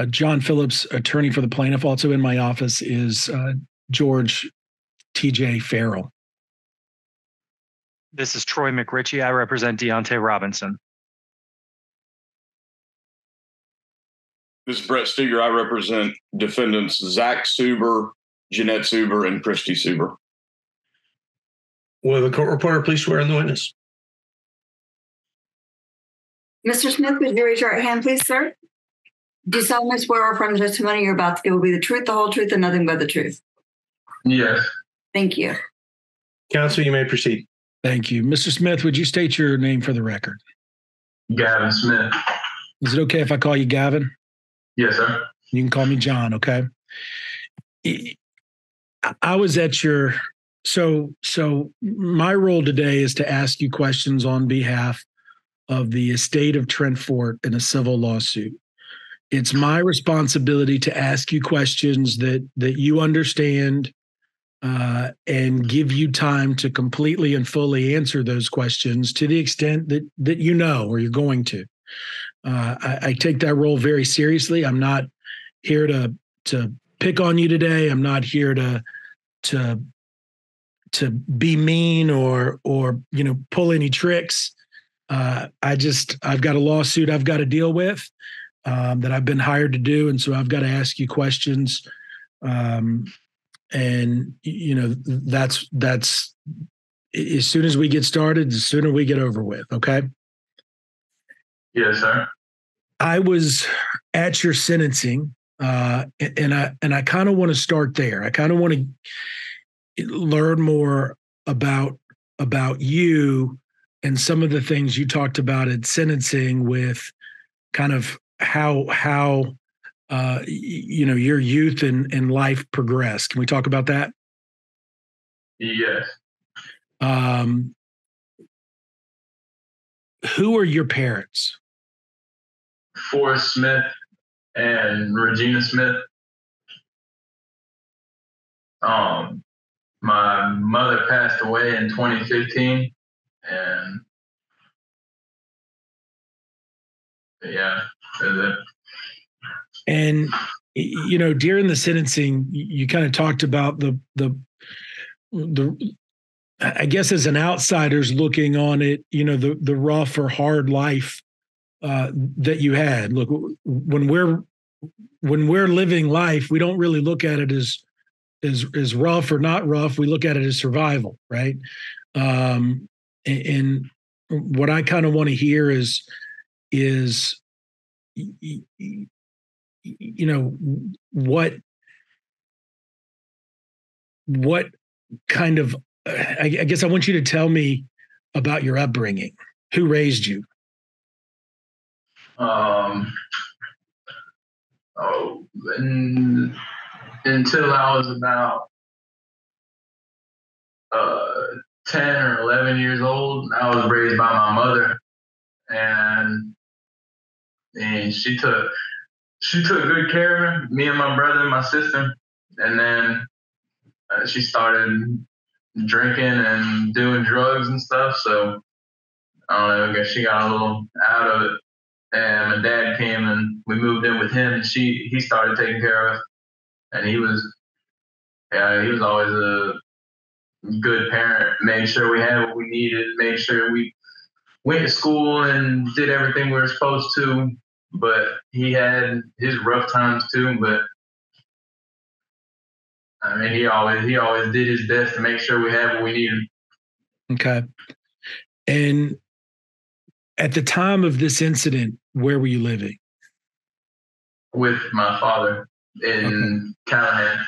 John Phillips, attorney for the plaintiff. Also in my office is George T.J. Farrell. This is Troy McRitchie. I represent Deontay Robinson. This is Brett Steger. I represent defendants Zach Suber, Jeanette Suber, and Christy Suber. Will the court reporter please swear in the witness? Mr. Smith, would you raise your right hand, please, sir? Do you solemnly swear or affirm the testimony you're about to give will be the truth, the whole truth, and nothing but the truth? Yes. Thank you. Counsel, you may proceed. Thank you. Mr. Smith, would you state your name for the record? Gavin Smith. Is it okay if I call you Gavin? Yes, sir. You can call me John, okay? I was at your, so my role today is to ask you questions on behalf of the estate of Trent Fort in a civil lawsuit. It's my responsibility to ask you questions that you understand and give you time to completely and fully answer those questions to the extent that you know or you're going to. I take that role very seriously. I'm not here to pick on you today. I'm not here to be mean or pull any tricks. I've got a lawsuit I've got to deal with that I've been hired to do, and so I've got to ask you questions. And that's as soon as we get started, the sooner we get over with. Okay. Yes, sir. I was at your sentencing, and I kind of want to start there. I kind of want to learn more about you and some of the things you talked about at sentencing, with kind of how your youth and life progressed. Can we talk about that? Yes. Who are your parents? Forrest Smith and Regina Smith. My mother passed away in 2015, and yeah, that's it. And during the sentencing, you kind of talked about the I guess as an outsider's looking on it, the rough or hard life that you had. Look, when we're living life, we don't really look at it as rough or not rough. We look at it as survival, right? And what I kind of want to hear is what kind of, I guess I want you to tell me about your upbringing. Who raised you? Until I was about 10 or 11 years old, I was raised by my mother, and she took good care of me and my brother and my sister. And then she started drinking and doing drugs and stuff. So I don't know, I guess she got a little out of it. And my dad came and we moved in with him, and he started taking care of us. And he was always a good parent, made sure we had what we needed, made sure we went to school and did everything we were supposed to. But he had his rough times too. But I mean, he always did his best to make sure we had what we needed. Okay. And at the time of this incident, where were you living? With my father in Callahan.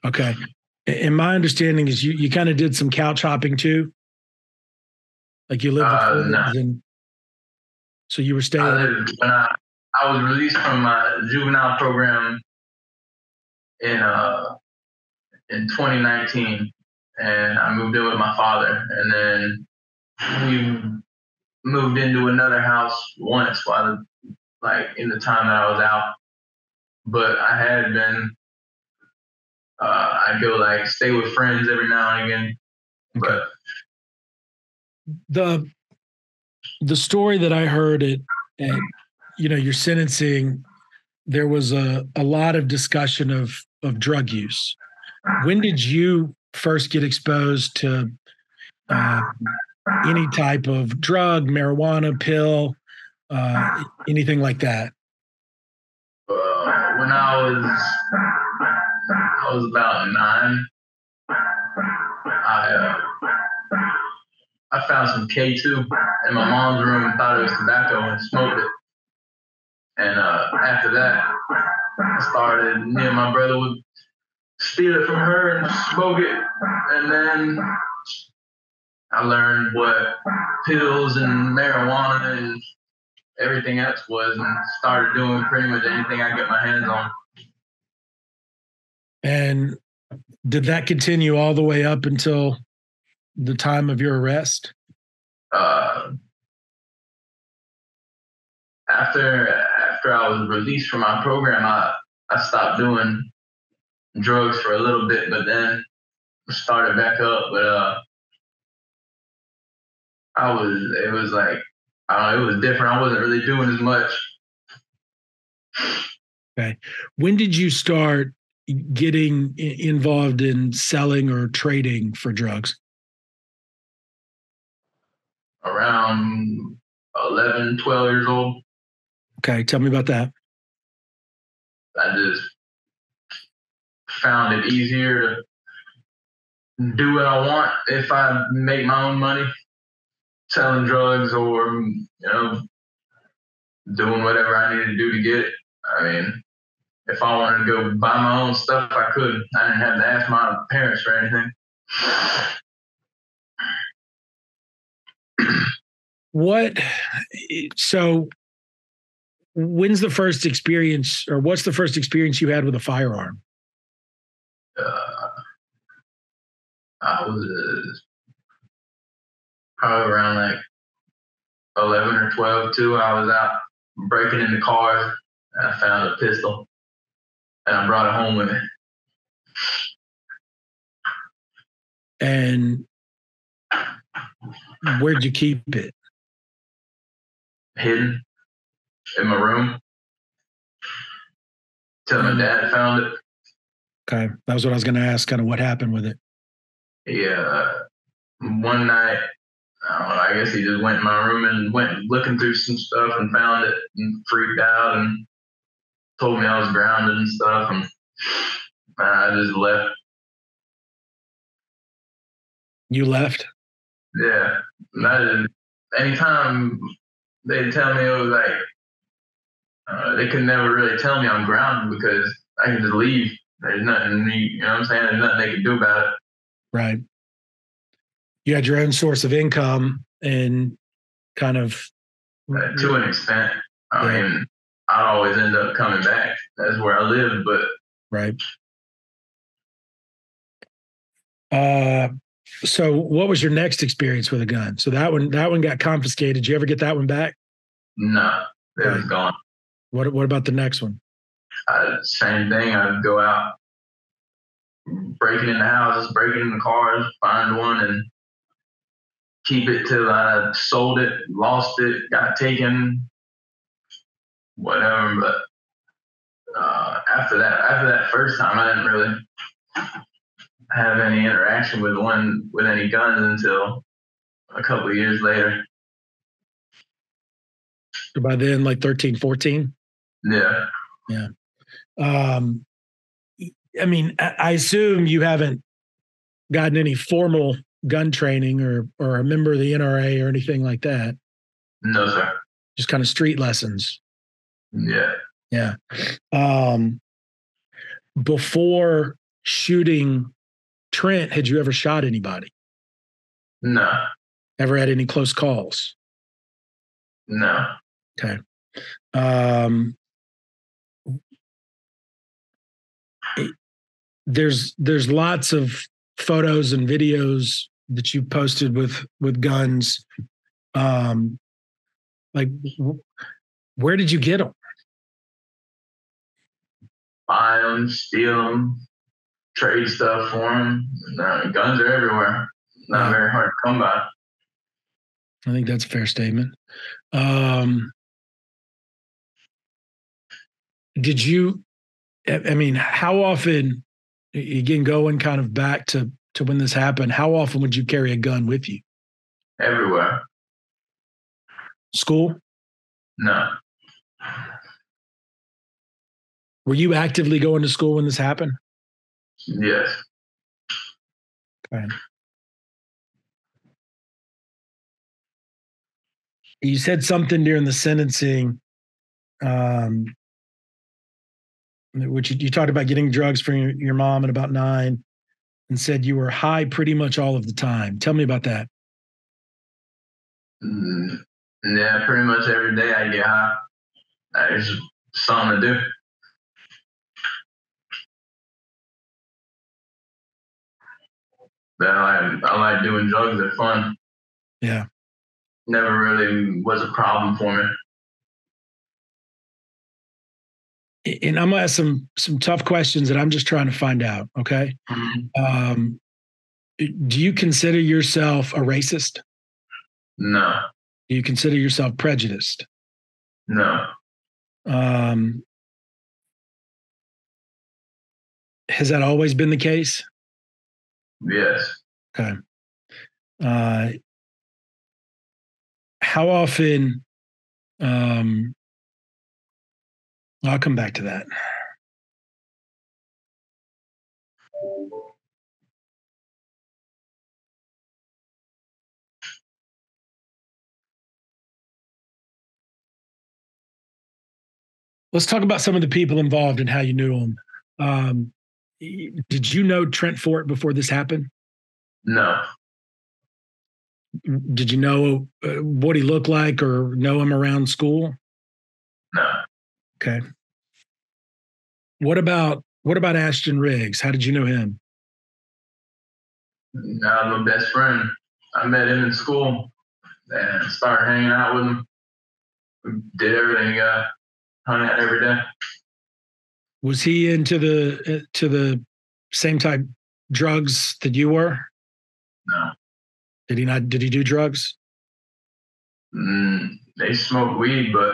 Okay. And my understanding is you kind of did some couch hopping too? Like you lived with no. And so you were staying? I was released from my juvenile program in 2019, and I moved in with my father, and then we moved into another house once in the time that I was out. But I had been, I'd go stay with friends every now and again. Okay. But the story that I heard at your sentencing there was a lot of discussion of drug use. When did you first get exposed to any type of drug, marijuana, pill, anything like that? When I was about 9, I found some K2 in my mom's room and thought it was tobacco and smoked it. And after that, me and my brother would steal it from her and smoke it. And then I learned what pills and marijuana and everything else was and started doing pretty much anything I get my hands on. And did that continue all the way up until the time of your arrest? After I was released from my program, I stopped doing drugs for a little bit, but then started back up. But it was like, I don't know, it was different. I wasn't really doing as much. Okay. When did you start getting involved in selling or trading for drugs? Around 11, 12 years old. Okay. Tell me about that. I just found it easier to do what I want if I make my own money selling drugs or, doing whatever I needed to do to get it. I mean, if I wanted to go buy my own stuff, I could. I didn't have to ask my parents for anything. So when's the first experience, or what's the first experience you had with a firearm? I was probably around like 11 or 12 too. I was out breaking into cars and I found a pistol and I brought it home with me. And where'd you keep it? Hidden in my room till my dad found it. Okay. That was what I was going to ask, kind of what happened with it. Yeah. One night, I don't know, I guess he just went in my room and went looking through some stuff and found it and freaked out and told me I was grounded and stuff. And I just left. You left? Yeah. Anytime they'd tell me, it was like, they could never really tell me I'm grounded because I can just leave. There's nothing, you know what I'm saying? There's nothing they can do about it. Right. You had your own source of income and kind of. To an extent. I mean, I'd always end up coming back. That's where I live, but. Right. So what was your next experience with a gun? So that one got confiscated. Did you ever get that one back? No, it was gone. What about the next one? Same thing. I'd go out, breaking into houses, breaking into cars, find one and keep it till I sold it, lost it, got taken, whatever. But after that first time, I didn't really have any interaction with any guns until a couple of years later. So by then, like 13, 14? Yeah. Yeah. I mean, I assume you haven't gotten any formal gun training or a member of the NRA or anything like that. No, sir. Just kind of street lessons. Yeah. Yeah. Before shooting Trent, had you ever shot anybody? No. Ever had any close calls? No. Okay. There's lots of photos and videos that you posted with guns. Like, where did you get them? Buy them, steal them, trade stuff for them. Guns are everywhere. Not very hard to come by. I think that's a fair statement. Did you, I mean, how often, again, going kind of back to when this happened, how often would you carry a gun with you? Everywhere. School? No. Were you actively going to school when this happened? Yes. Okay. You said something during the sentencing, which you talked about getting drugs from your mom at about 9 and said you were high pretty much all of the time. Tell me about that. Yeah, pretty much every day I get high. It's just something to do. But I like doing drugs. They're fun. Yeah. Never really was a problem for me. And I'm gonna ask some tough questions that I'm just trying to find out. Okay. Mm-hmm. Do you consider yourself a racist? No. Do you consider yourself prejudiced? No. Has that always been the case? Yes. Okay. How often? I'll come back to that. Let's talk about some of the people involved and how you knew them. Did you know Trent Fort before this happened? No. Did you know what he looked like or know him around school? No. Okay. What about Ashton Riggs? How did you know him? Now my best friend. I met him in school and started hanging out with him. We did everything. Hung out every day. Was he into the same type drugs that you were? No. Did he not? Did he do drugs? They smoked weed, but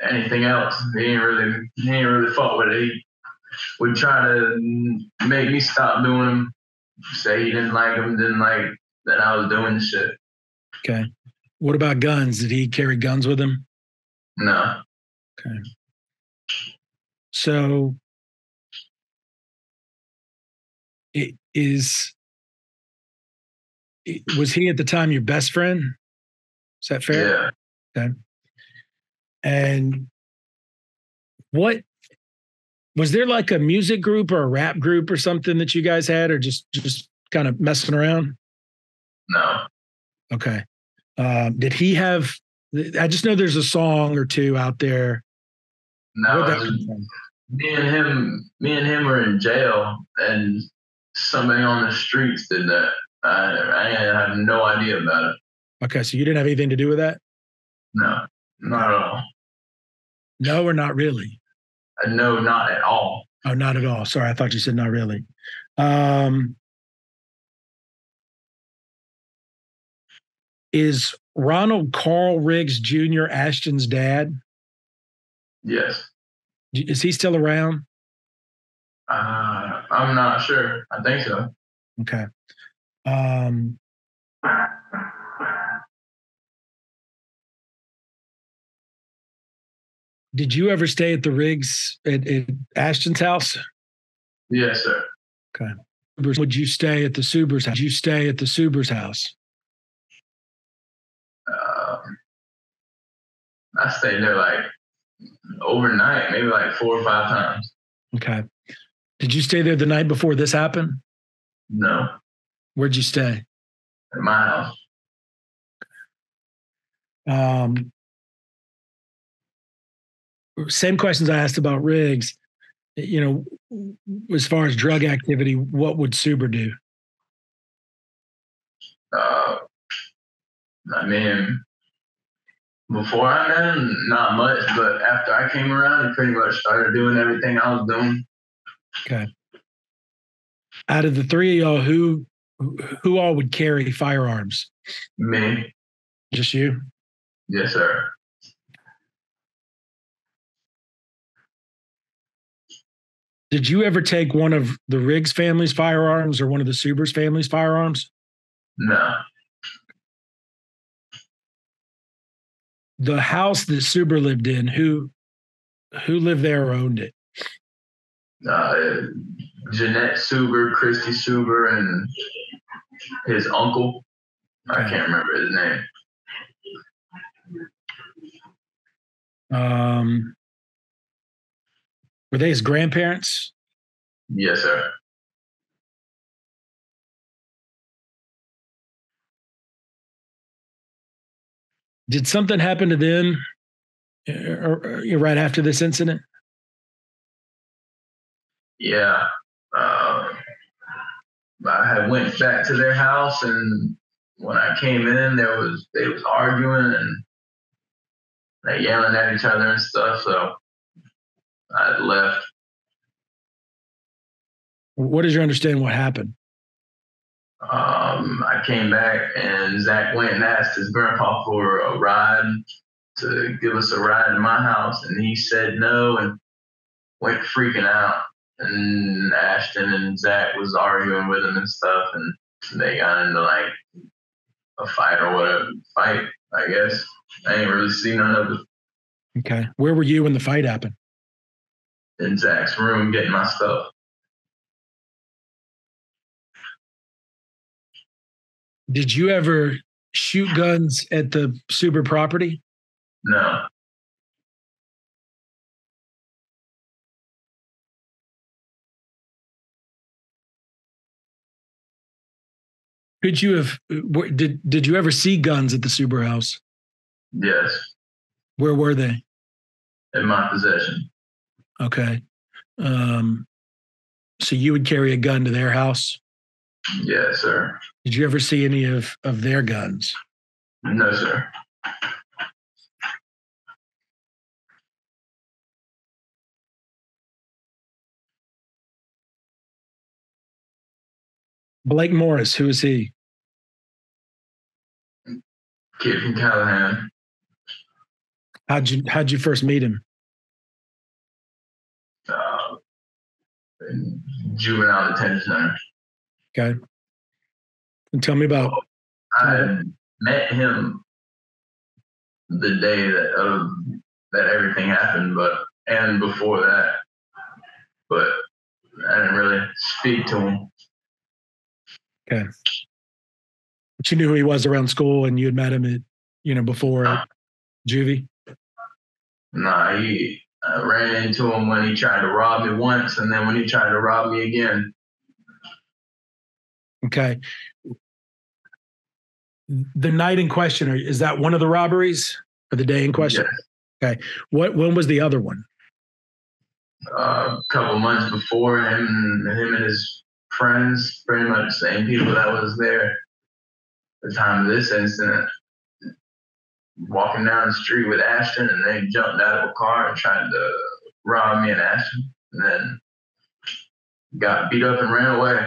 anything else, he ain't really fuck with it. He would try to make me stop doing them. Say he didn't like them, didn't like that I was doing the shit. Okay. What about guns? Did he carry guns with him? No. Okay. So was he at the time your best friend? Is that fair? Yeah. Okay. And what was there like a music group or a rap group or something that you guys had, or just kind of messing around? No. Okay. Did he have? I just know there's a song or two out there. No. Me and him were in jail, and somebody on the streets did that. I have no idea about it. Okay, so you didn't have anything to do with that? No, not at all. No, or not really? No, not at all. Oh, not at all. Sorry, I thought you said not really. Is Ronald Carl Riggs Jr. Ashton's dad? Yes. Is he still around? I'm not sure. I think so. Okay. Did you ever stay at the Riggs at Ashton's house? Yes, sir. Okay. Would you stay at the Suber's house? Did you stay at the Suber's house? I stayed there like overnight, maybe like 4 or 5 times. Okay. Did you stay there the night before this happened? No. Where'd you stay? At my house. Same questions I asked about Riggs. You know, as far as drug activity, what would Suber do? I mean, before I met him, not much, but after I came around, he pretty much started doing everything I was doing. Okay. Out of the three of y'all, who all would carry firearms? Me. Just you? Yes, sir. Did you ever take one of the Riggs family's firearms or one of the Subers family's firearms? No. The house that Suber lived in, who lived there or owned it? Jeanette Suber, Christy Suber, and his uncle. I can't remember his name. Were they his grandparents? Yes, sir. Did something happen to them right after this incident? Yeah. I had went back to their house, and when I came in, they was arguing and they yelling at each other and stuff. So I left. What is your understanding what happened? I came back and Zach went and asked his grandpa for a ride to give us a ride to my house, and he said no and went freaking out. And Ashton and Zach was arguing with him and stuff, and they got into like a fight or whatever. Fight, I guess. I ain't really seen none of it. Okay. Where were you when the fight happened? In Zach's room getting my stuff. Did you ever shoot guns at the Suber property? No. Could you have? Did you ever see guns at the Suber house? Yes. Where were they? In my possession. Okay. So you would carry a gun to their house? Yes, sir. Did you ever see any of their guns? No, sir. Blake Morris, who is he? Kid from Callahan. How'd you first meet him? In juvenile detention center. Okay. And tell me about. I met him the day that everything happened, and before that, but I didn't really speak to him. Okay. But you knew who he was around school, and you had met him at, before at juvie? Nah, I ran into him when he tried to rob me once, and then when he tried to rob me again. Okay. The night in question, is that one of the robberies or the day in question? Yes. Okay. When was the other one? A couple months before, him and his friends, pretty much the same people that was there at the time of this incident, walking down the street with Ashton, and they jumped out of a car and tried to rob me and Ashton, and then got beat up and ran away.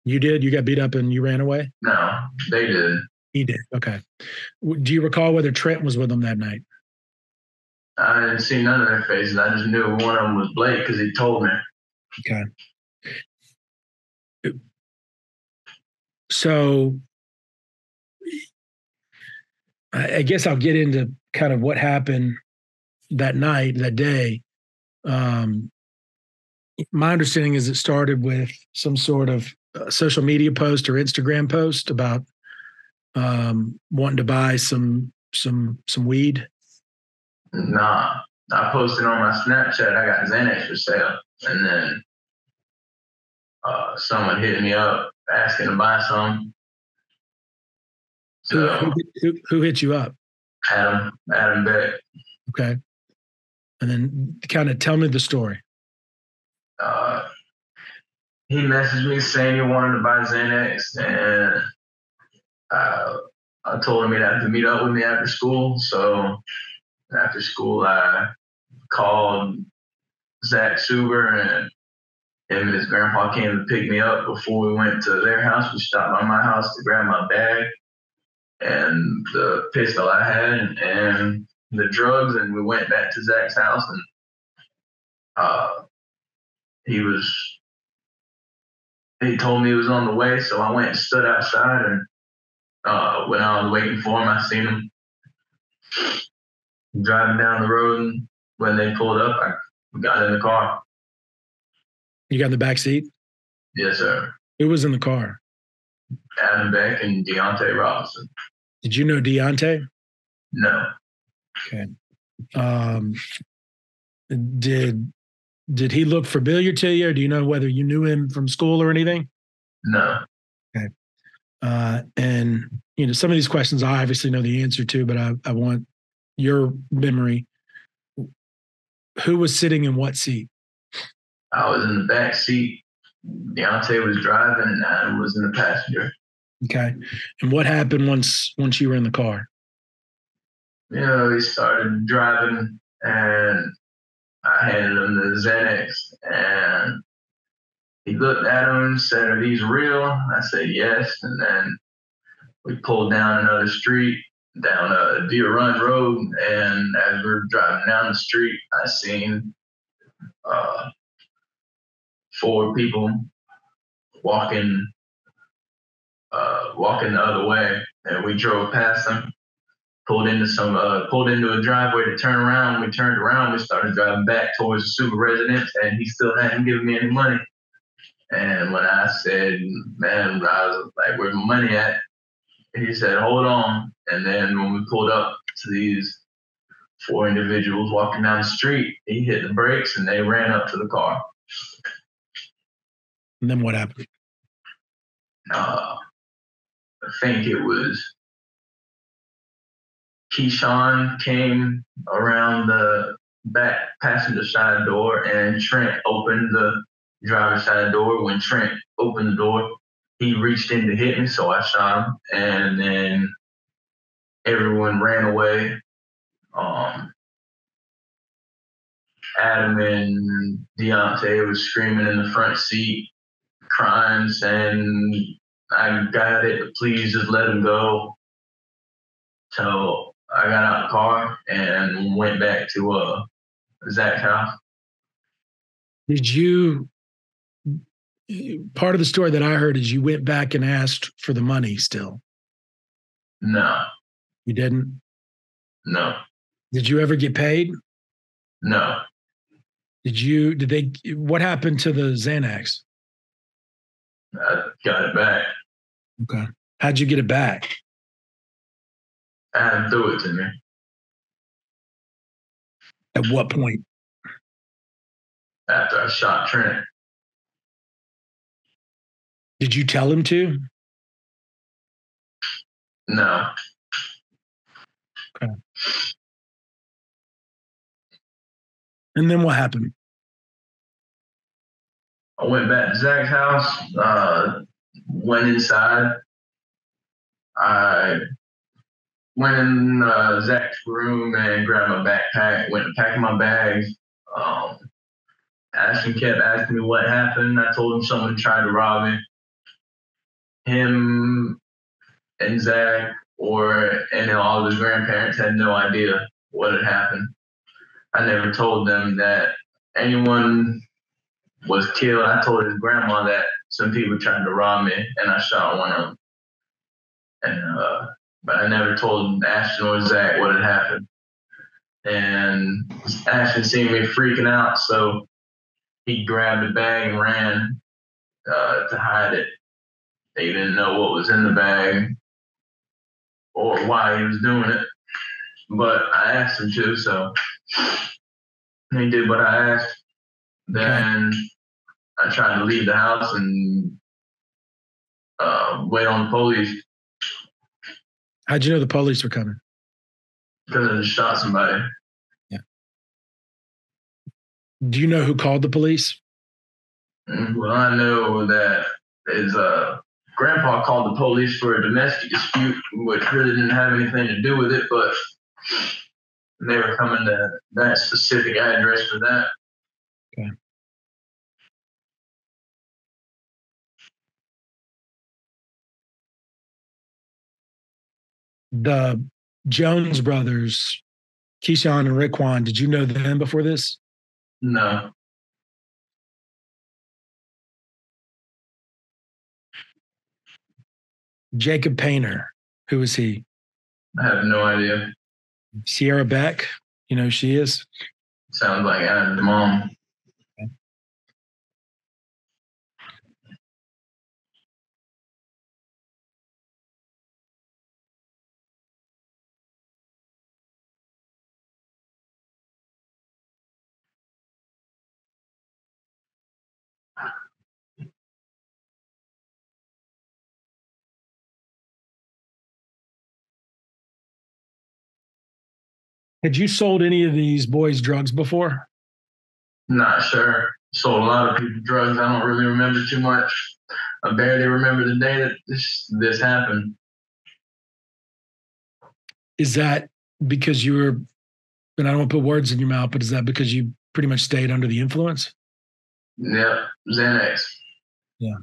You did? You got beat up and you ran away? No, they did. He did. Okay. Do you recall whether Trent was with them that night? I didn't see none of their faces. I just knew one of them was Blake because he told me. Okay. So I guess I'll get into kind of what happened that night, that day. My understanding is it started with some sort of social media post or Instagram post about wanting to buy some weed. Nah, I posted on my Snapchat I got Xanax for sale, and then someone hit me up asking to buy some. So who hit you up? Adam Beck. Okay. And then kind of tell me the story. He messaged me saying he wanted to buy Xanax, and I told him he'd have to meet up with me after school. So after school, I called Zach Suber, and him and his grandpa came to pick me up before we went to their house. We stopped by my house to grab my bag and the pistol I had and the drugs, and we went back to Zach's house, and he told me he was on the way, so I went and stood outside, and when I was waiting for him, I seen him driving down the road, and when they pulled up, I got in the car. You got in the back seat? Yes, sir. Who was in the car? Adam Beck and Deontay Robinson. Did you know Deontay? No. Okay. Did he look familiar to you, or do you know whether you knew him from school or anything? No. Okay. And some of these questions I obviously know the answer to, but I want your memory. Who was sitting in what seat? I was in the back seat. Deontay was driving, and Adam was in the passenger. Okay. And what happened once you were in the car? He started driving, and I handed him the Xanax, and he looked at him and said, "Are these real?" I said, "Yes." And then we pulled down another street, down a Deer Run Road, and as we were driving down the street, I seen 4 people walking the other way, and we drove past them, pulled into a driveway to turn around. When we turned around, we started driving back towards the super residence, and he still hadn't given me any money. And when I said, "Man," I was like, "Where's my money at?" He said, "Hold on." And then when we pulled up to these 4 individuals walking down the street, he hit the brakes and they ran up to the car. And then what happened? I think it was Keyshawn came around the back passenger side door, and Trent opened the driver's side door. When Trent opened the door, he reached in to hit me, so I shot him, and then everyone ran away. Adam and Deontay was screaming in the front seat, crying, saying, "I got it, please just let him go." So I got out of the car and went back to Zach's house. Part of the story that I heard is you went back and asked for the money still? No. You didn't? No. Did you ever get paid? No. What happened to the Xanax? I got it back. Okay. How'd you get it back? Adam threw it to me. At what point? After I shot Trent. Did you tell him to? No. Okay. And then what happened? I went back to Zach's house, went inside. I went in Zach's room and grabbed my backpack, went and packed my bags. Ashton kept asking me what happened. I told him someone tried to rob me. Him and Zach and all of his grandparents had no idea what had happened. I never told them that anyone was killed. I told his grandma that some people tried to rob me, and I shot one of them. And but I never told Ashton or Zach what had happened. And Ashton seen me freaking out, so he grabbed a bag and ran to hide it. They didn't know what was in the bag or why he was doing it, but I asked him to, so he did what I asked. Then I tried to leave the house and wait on the police. How'd you know the police were coming? Because I just shot somebody. Yeah. Do you know who called the police? Well, I know that his grandpa called the police for a domestic dispute, which really didn't have anything to do with it, but they were coming to that specific address for that. Okay. The Jones brothers, Keyshawn and Raekwon, did you know them before this? No. Jacob Painter. Who is he? I have no idea. Sierra Beck. You know who she is? Sounds like Adam's mom. Had you sold any of these boys drugs before? Not sure. Sold a lot of people drugs. I don't really remember too much. I barely remember the day that this happened. Is that because you were, and I don't want to put words in your mouth, but is that because you pretty much stayed under the influence? Yep, Xanax. Yeah.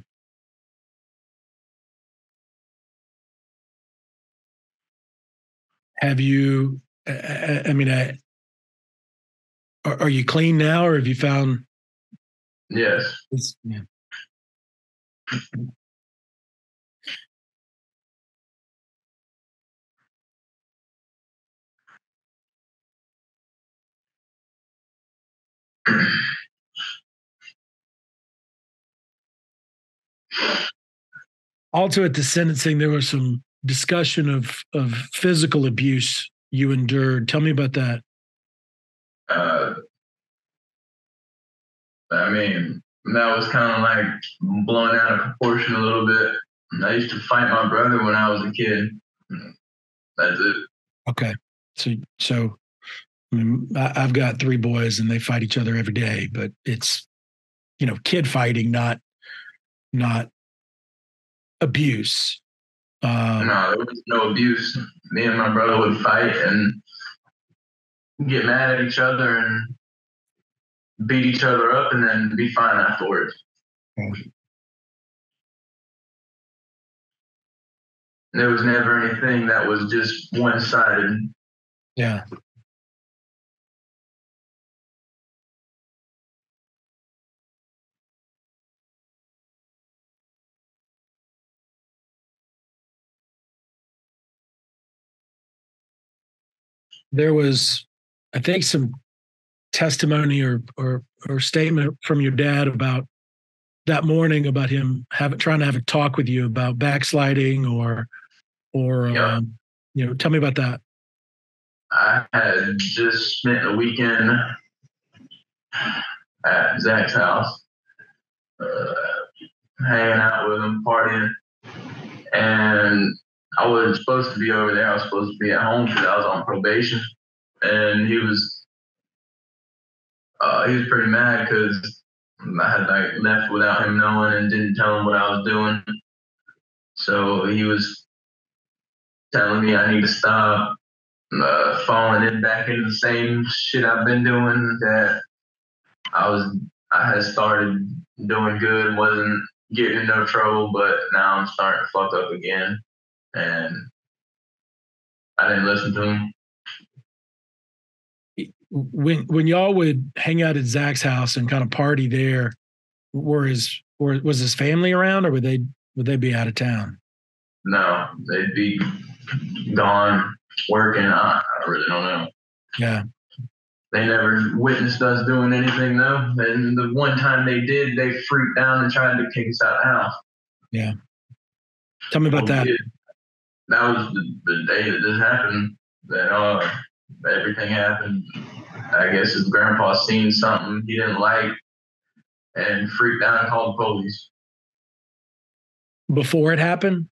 Have you, I mean, are you clean now, or have you found? Yes. Yeah. Also, at the sentencing, there was some discussion of physical abuse you endured. Tell me about that. I mean, that was kind of like blown out of proportion a little bit. I used to fight my brother when I was a kid. That's it. Okay. So I mean, I've got 3 boys and they fight each other every day, but it's, kid fighting, not abuse. No, there was no abuse. Me and my brother would fight and get mad at each other and beat each other up and then be fine afterwards. There was never anything that was just one-sided. Yeah. There was, I think, some testimony or statement from your dad about that morning about him trying to have a talk with you about backsliding or Yeah. Tell me about that. I had just spent a weekend at Zach's house, hanging out with him, partying, and I wasn't supposed to be over there. I was supposed to be at home because I was on probation, and he was pretty mad because I had left without him knowing and didn't tell him what I was doing. So he was telling me I need to stop falling back into the same shit I've been doing, that I had started doing good, wasn't getting in no trouble, but now I'm starting to fuck up again. And I didn't listen to him. When y'all would hang out at Zach's house and kind of party there, was his family around, or would they be out of town? No, they'd be gone working. I really don't know. Yeah. They never witnessed us doing anything though. And the one time they did, they freaked out and tried to kick us out of the house. Yeah. Tell me about that. That was the day that this happened. That everything happened. I guess his grandpa seen something he didn't like and freaked out and called the police. Before it happened?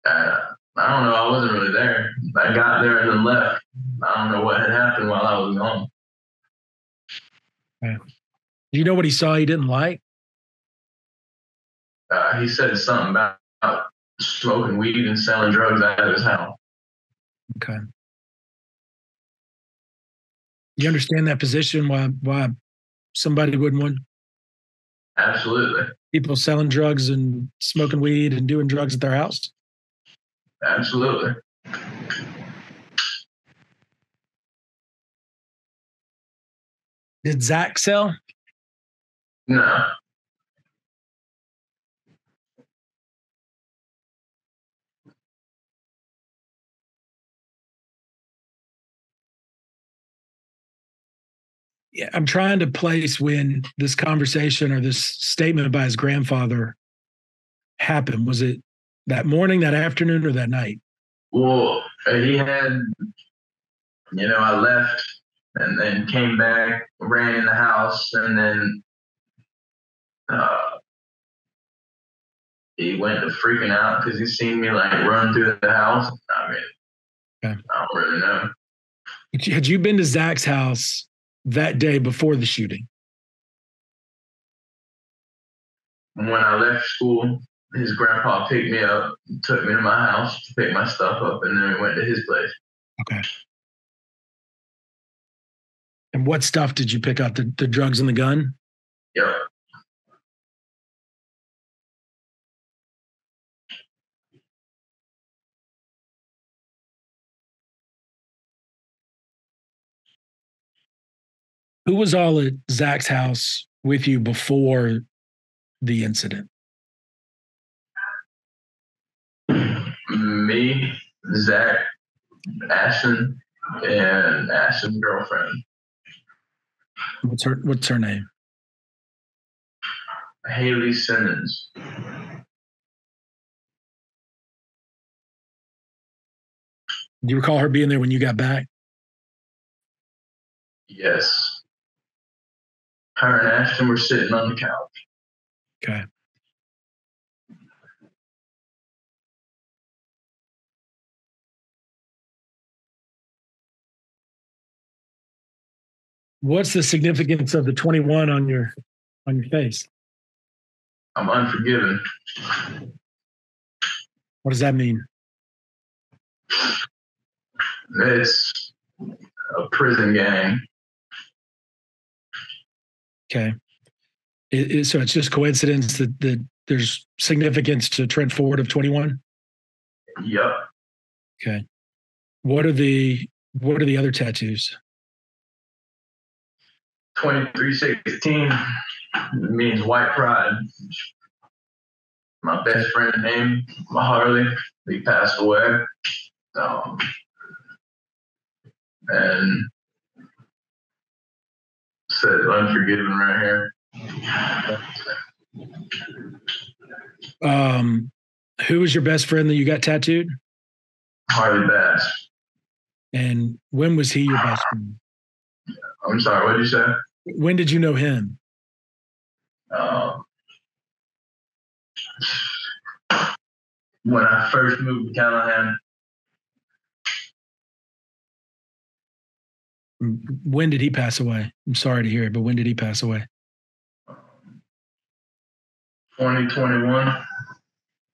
I don't know. I wasn't really there. I got there and then left. I don't know what had happened while I was gone. Okay. Do you know what he saw he didn't like? He said something about smoking weed and selling drugs out of his house. Okay. You understand that position? Why somebody wouldn't want Absolutely. people selling drugs and smoking weed and doing drugs at their house? Absolutely. Did Zach sell? No. Yeah, I'm trying to place when this conversation or this statement by his grandfather happened. Was it that morning, that afternoon, or that night? Well, he had, I left and then came back, ran in the house, and then he went to freaking out because he seen me like run through the house. I mean, Okay. I don't really know. Had you been to Zach's house that day before the shooting? When I left school, his grandpa picked me up, took me to my house to pick my stuff up, and then we went to his place. Okay. And what stuff did you pick up? The drugs and the gun? Yep. Who was all at Zach's house with you before the incident? Me, Zach, Ashton, and Ashton's girlfriend. What's her name? Haley Simmons. Do you recall her being there when you got back? Yes. Her and Ashton were sitting on the couch. Okay. What's the significance of the 21 on your face? I'm unforgiven. What does that mean? It's a prison gang. Okay. So it's just coincidence that there's significance to Trent Fort of 21? Yep. Okay. What are the other tattoos? 2316 means white pride. My best friend named Harley, he passed away. And said unforgiven right here. Who was your best friend that you got tattooed? Harley Bass. And when was he your best friend? I'm sorry, what did you say? When did you know him? When I first moved to Callahan. When did he pass away? I'm sorry to hear it, but when did he pass away? 2021.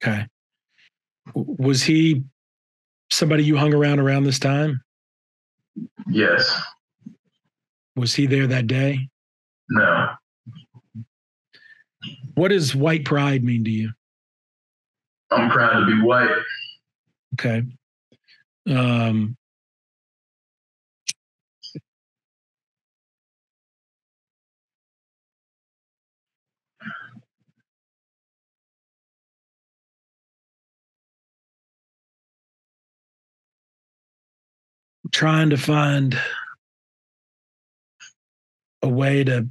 Okay. Was he somebody you hung around this time? Yes. Was he there that day? No. What does white pride mean to you? I'm proud to be white. Okay. Trying to find a way to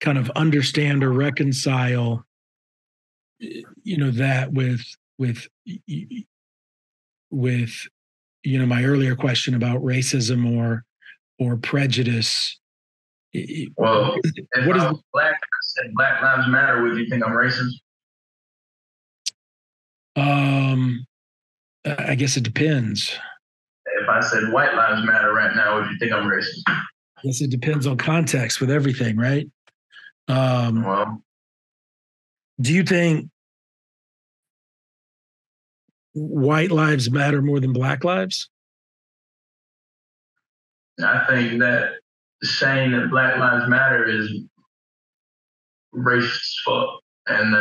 kind of understand or reconcile, that with my earlier question about racism or prejudice. Well, if I was black and I said Black Lives Matter, would you think I'm racist? I guess it depends. If I said White Lives Matter right now, would you think I'm racist? I guess it depends on context with everything, right? Well, do you think white lives matter more than black lives? I think that saying that Black Lives Matter is racist as fuck, and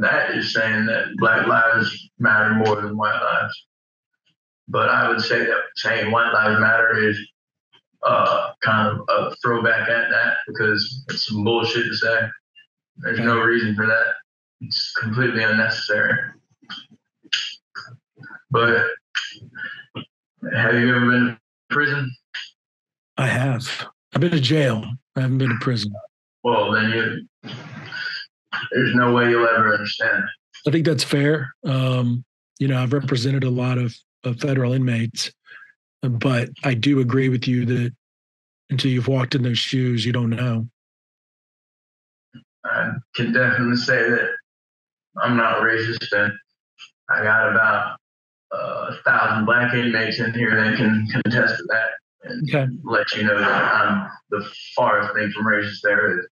that is saying that Black lives matter more than white lives. But I would say that saying White Lives Matter is kind of a throwback at that because it's some bullshit to say. There's no reason for that. It's completely unnecessary. But have you ever been to prison? I have. I've been to jail. I haven't been to prison. Well, then there's no way you'll ever understand. I think that's fair. I've represented a lot of federal inmates, but I do agree with you that until you've walked in those shoes, you don't know. I can definitely say that I'm not racist, and I got about 1,000 black inmates in here that can contest to that and let you know that I'm the farthest thing from racist there is.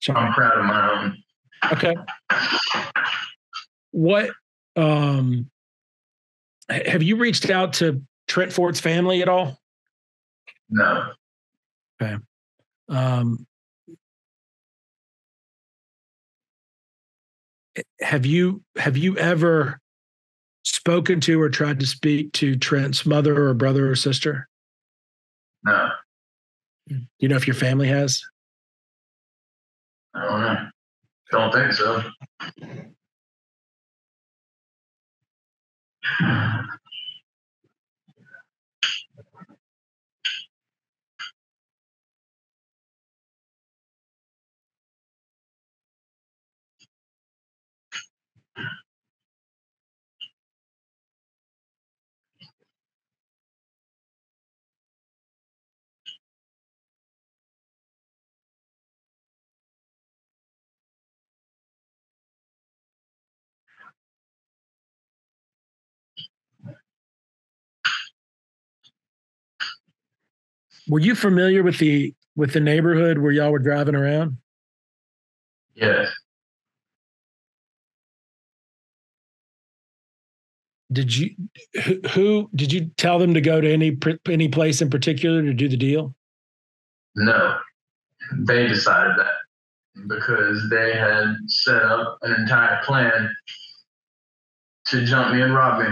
I'm proud of my own. Okay. What have you reached out to Trent Fort's family at all? No. Okay. Have you ever spoken to or tried to speak to Trent's mother or brother or sister? No. Do you know if your family has? I don't know. Don't think so. Were you familiar with the neighborhood where y'all were driving around? Yes. Did you tell them to go to any place in particular to do the deal? No. They decided that because they had set up an entire plan to jump me and rob me,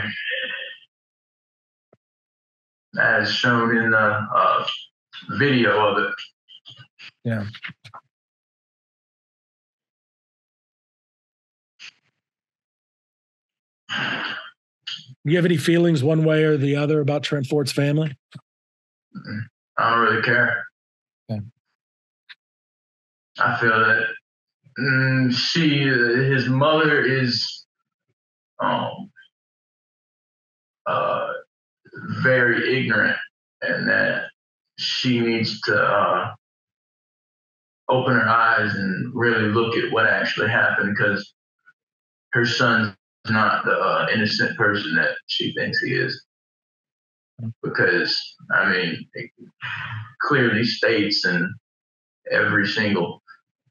as shown in the video of it. Yeah. Do you have any feelings one way or the other about Trent Fort's family? I don't really care. Okay. I feel that his mother is very ignorant, and that she needs to open her eyes and really look at what actually happened, because her son's not the innocent person that she thinks he is. Because, it clearly states in every single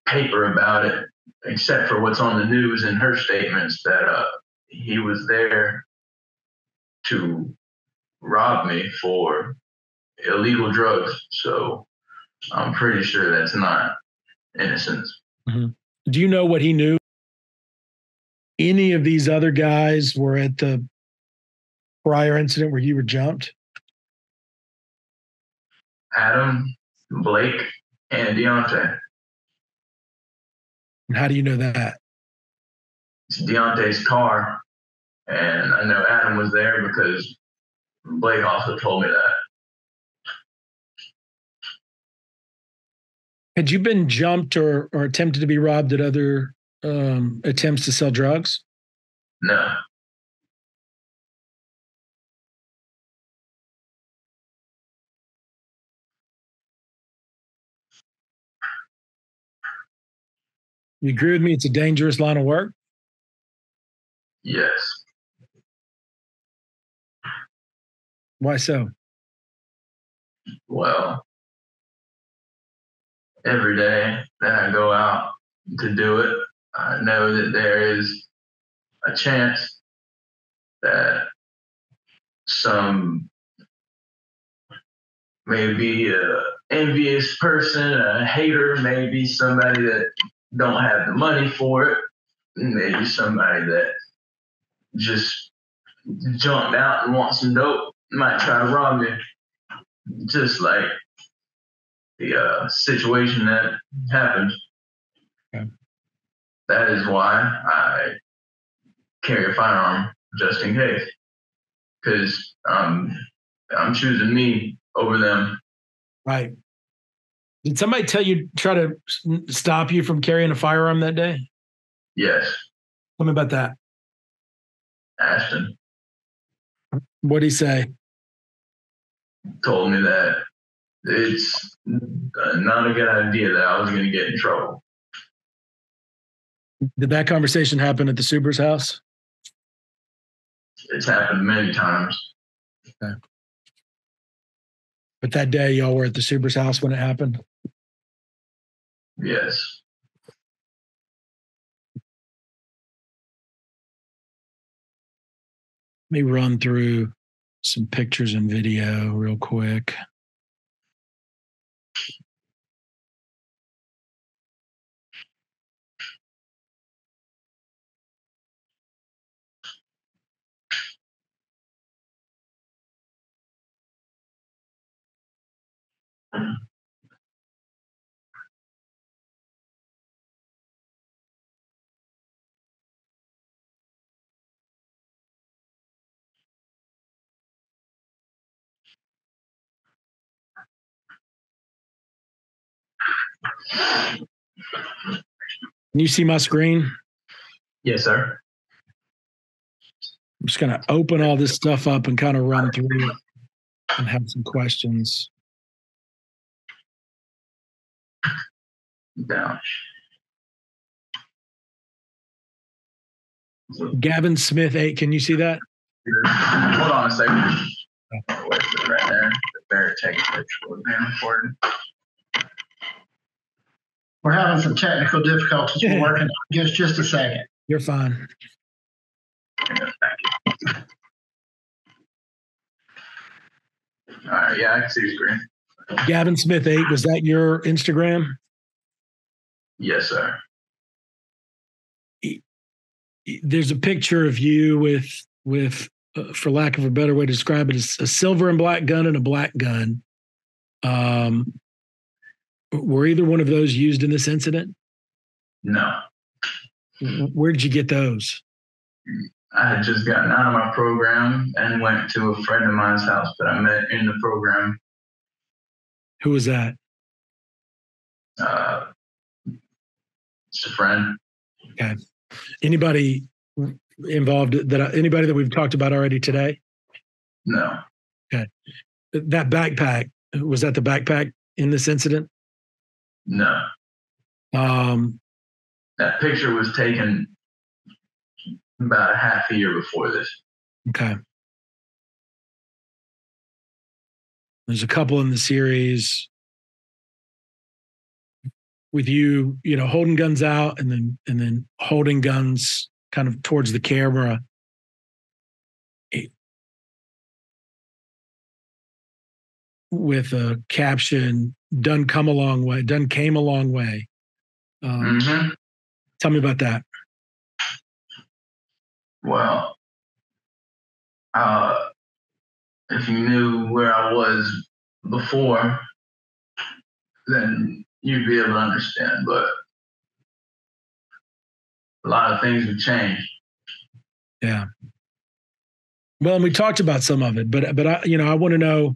paper about it, except for what's on the news and her statements, that he was there to rob me for illegal drugs. So I'm pretty sure that's not innocence. Mm-hmm. Do you know what he knew? Any of these other guys were at the prior incident where you were jumped? Adam, Blake, and Deontay. And how do you know that? It's Deontay's car, and I know Adam was there because Blake also told me that. Had you been jumped or attempted to be robbed at other attempts to sell drugs? No. You agree with me? It's a dangerous line of work? Yes. Why so? Well, every day that I go out to do it, I know that there is a chance that some maybe a envious person, a hater, maybe somebody that don't have the money for it, maybe somebody that just jumped out and wants some dope might try to rob me, just like the situation that happened. Okay. That is why I carry a firearm, just in case, because I'm choosing me over them Right. Did somebody try to stop you from carrying a firearm that day? Yes, Tell me about that. Ashton What'd he say? told me that it's not a good idea that I was going to get in trouble. Did that conversation happen at the Suber's house? It's happened many times. Okay. But that day y'all were at the Suber's house when it happened? Yes. Let me run through some pictures and video real quick. Can you see my screen? Yes, sir. I'm just going to open all this stuff up and kind of run through it and have some questions. Down. Gavin Smith 8, can you see that? Hold on a second. Where's it right there? The bear take a picture would be important. We're having some technical difficulties. We're working. Just a second. You're fine. Thank you. All right, yeah, I can see your screen. Gavin Smith 8, was that your Instagram? Yes, sir. There's a picture of you with for lack of a better way to describe it, a silver and black gun and a black gun. Were either one of those used in this incident? No. Where did you get those? I had just gotten out of my program and went to a friend of mine's house that I met in the program. Who was that? Just a friend. Okay. Anybody involved anybody that we've talked about already today? No. Okay. That backpack, was that the backpack in this incident? No. That picture was taken about a half a year before this. Okay. There's a couple in the series with you holding guns out and then holding guns kind of towards the camera. With a caption, done came a long way. Tell me about that. Well, if you knew where I was before, then you'd be able to understand. But a lot of things have changed. Yeah. Well, and we talked about some of it, but I want to know,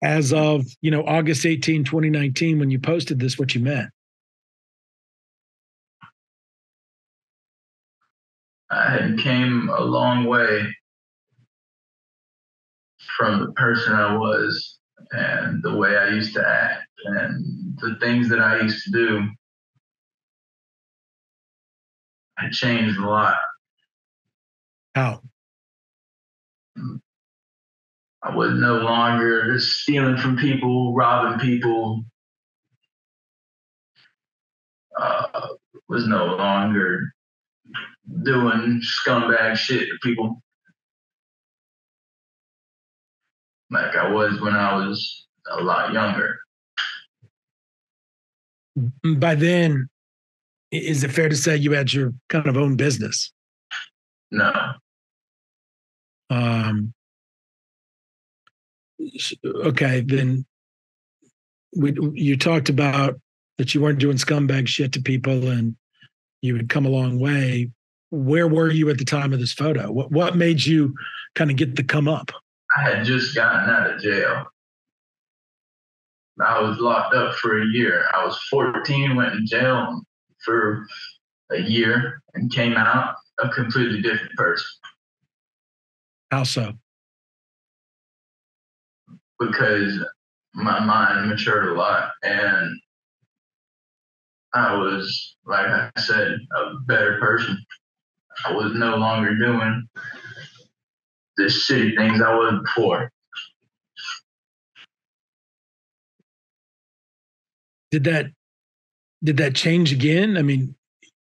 as of August 18, 2019, when you posted this, what you meant. I had came a long way from the person I was and the way I used to act and the things that I used to do. I changed a lot. How? I was no longer stealing from people, robbing people. Was no longer doing scumbag shit to people like I was when I was a lot younger. By then, is it fair to say you had your kind of own business? No. Okay, then you talked about that you weren't doing scumbag shit to people and you had come a long way. Where were you at the time of this photo? What made you kind of get the come up? I had just gotten out of jail. I was locked up for a year. I was 14, went in jail for a year, and came out a completely different person. How so? Because my mind matured a lot, and I was, like I said, a better person. I was no longer doing the shitty things I was before. Did that change again? I mean,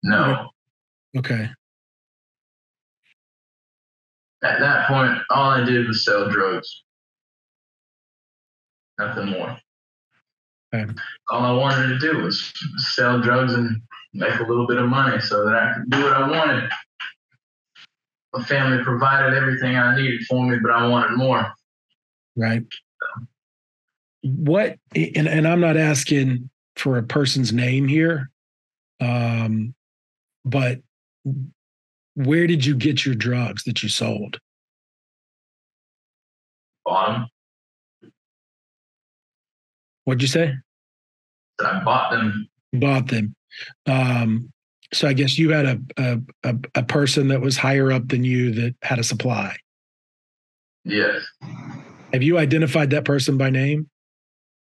No. Okay. At that point, all I did was sell drugs. Nothing more. Okay. All I wanted to do was sell drugs and make a little bit of money so that I could do what I wanted. My family provided everything I needed for me, but I wanted more. Right. What, and I'm not asking for a person's name here, but where did you get your drugs that you sold? Bought them. What'd you say? I bought them. Bought them. So I guess you had a person that was higher up than you that had a supply. Yes. Have you identified that person by name?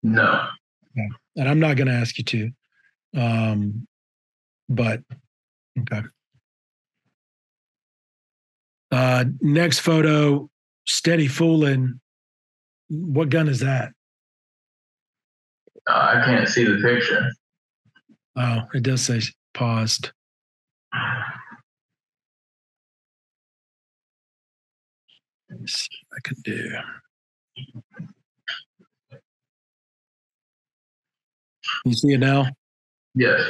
No. Yeah. And I'm not going to ask you to. But okay. Next photo, steady fooling. What gun is that? I can't see the picture. Oh, it does say paused. Let's see what I can do. You see it now? Yes.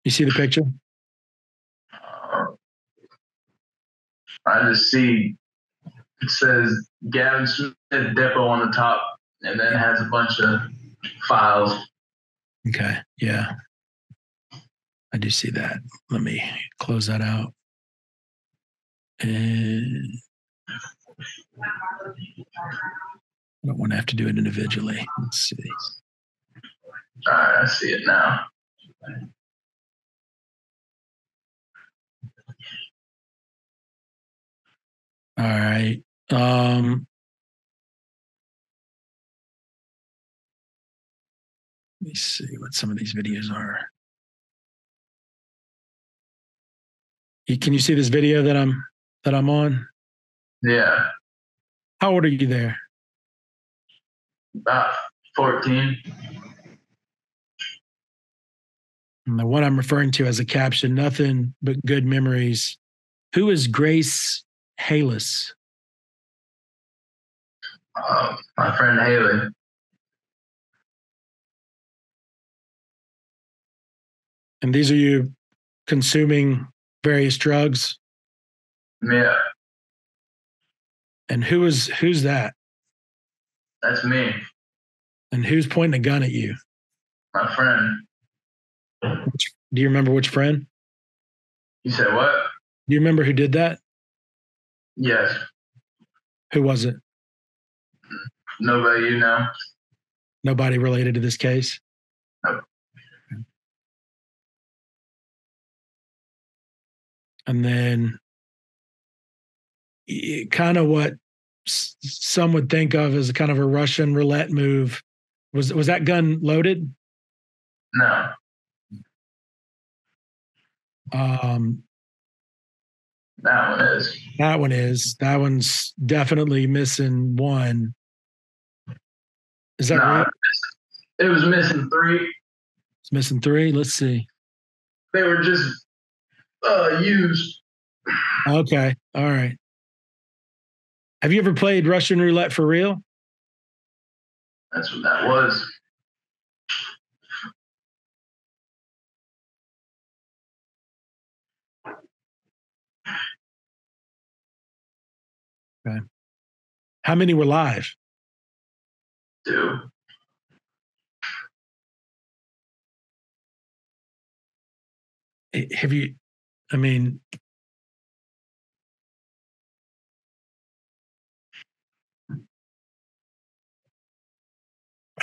You see the picture? I just see it says Gavin Smith Depot on the top, and then it has a bunch of files. Okay. Yeah. I do see that. Let me close that out. And I don't want to have to do it individually. Let's see. All right, I see it now. All right. Let me see what some of these videos are. Can you see this video that I'm on? Yeah. How old are you there? About 14. And the one I'm referring to as a caption, nothing but good memories. Who is Grace Halis? My friend Haley. And these are you consuming various drugs? Yeah. And who's that? That's me. And who's pointing a gun at you? My friend. Do you remember which friend? You said what? Do you remember who did that? Yes. Who was it? Nobody you know. Nobody related to this case? No. And then kind of what some would think of as a kind of a Russian roulette move. Was that gun loaded? No. That one is. That one is. That one's definitely missing one. Is that right? It was missing 3. It's missing 3. Let's see. They were just used. Okay. All right. Have you ever played Russian roulette for real? That's what that was. Okay. How many were live? 2. Have you, I mean,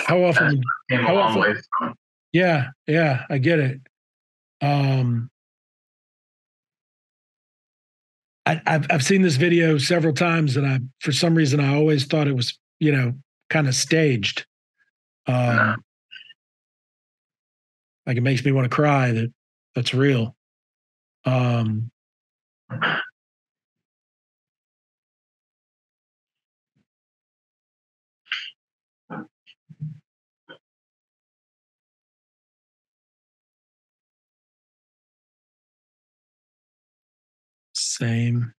How often? Came a How long often? way from. Yeah, I get it. I've seen this video several times, and for some reason I always thought it was kind of staged. No. Like it makes me want to cry that's real. Same.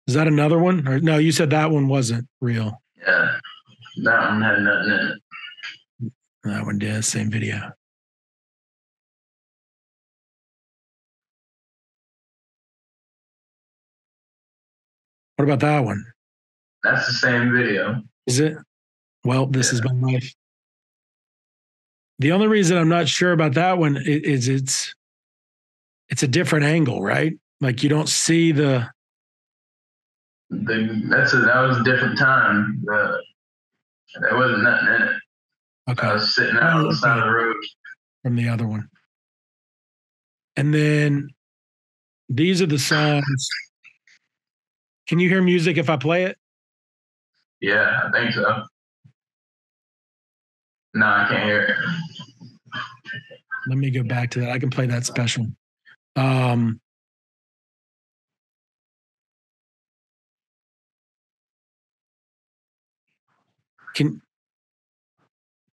Is that another one? Or no, you said that one wasn't real. Yeah, that one had nothing in it. That one did. Same video. What about that one? That's the same video. Is it? Well, this is my life. The only reason I'm not sure about that one is it's a different angle, right? Like you don't see that was a different time. There wasn't nothing in it. Okay. I was sitting out on the side of the road. From the other one. And then these are the songs. Can you hear music if I play it? Yeah, I think so. No, I can't hear it. Let me go back to that. I can play that special. Can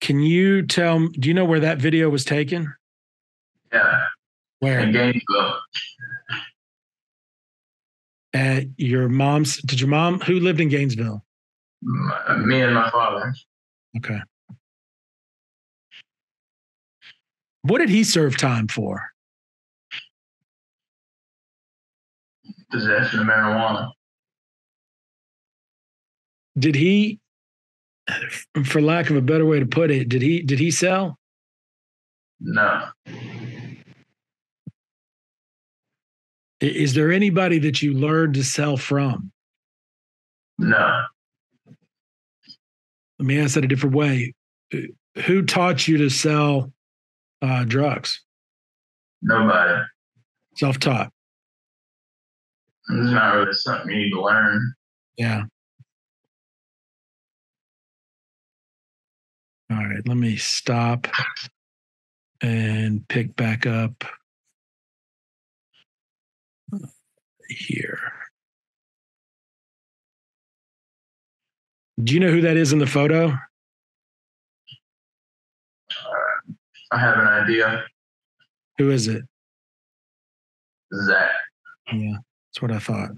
you tell? Do you know where that video was taken? Yeah. Where? In Gainesville. At your mom's? Did your mom? Who lived in Gainesville? Me and my father. Okay. What did he serve time for? Possession of marijuana. Did he, for lack of a better way to put it, did he sell? No. Is there anybody that you learned to sell from? No. Let me ask that a different way. Who taught you to sell drugs? Nobody. Self-taught. It's not really something you need to learn. Yeah. All right, let me stop and pick back up here. Do you know who that is in the photo? I have an idea. Who is it? Zach. Yeah, that's what I thought.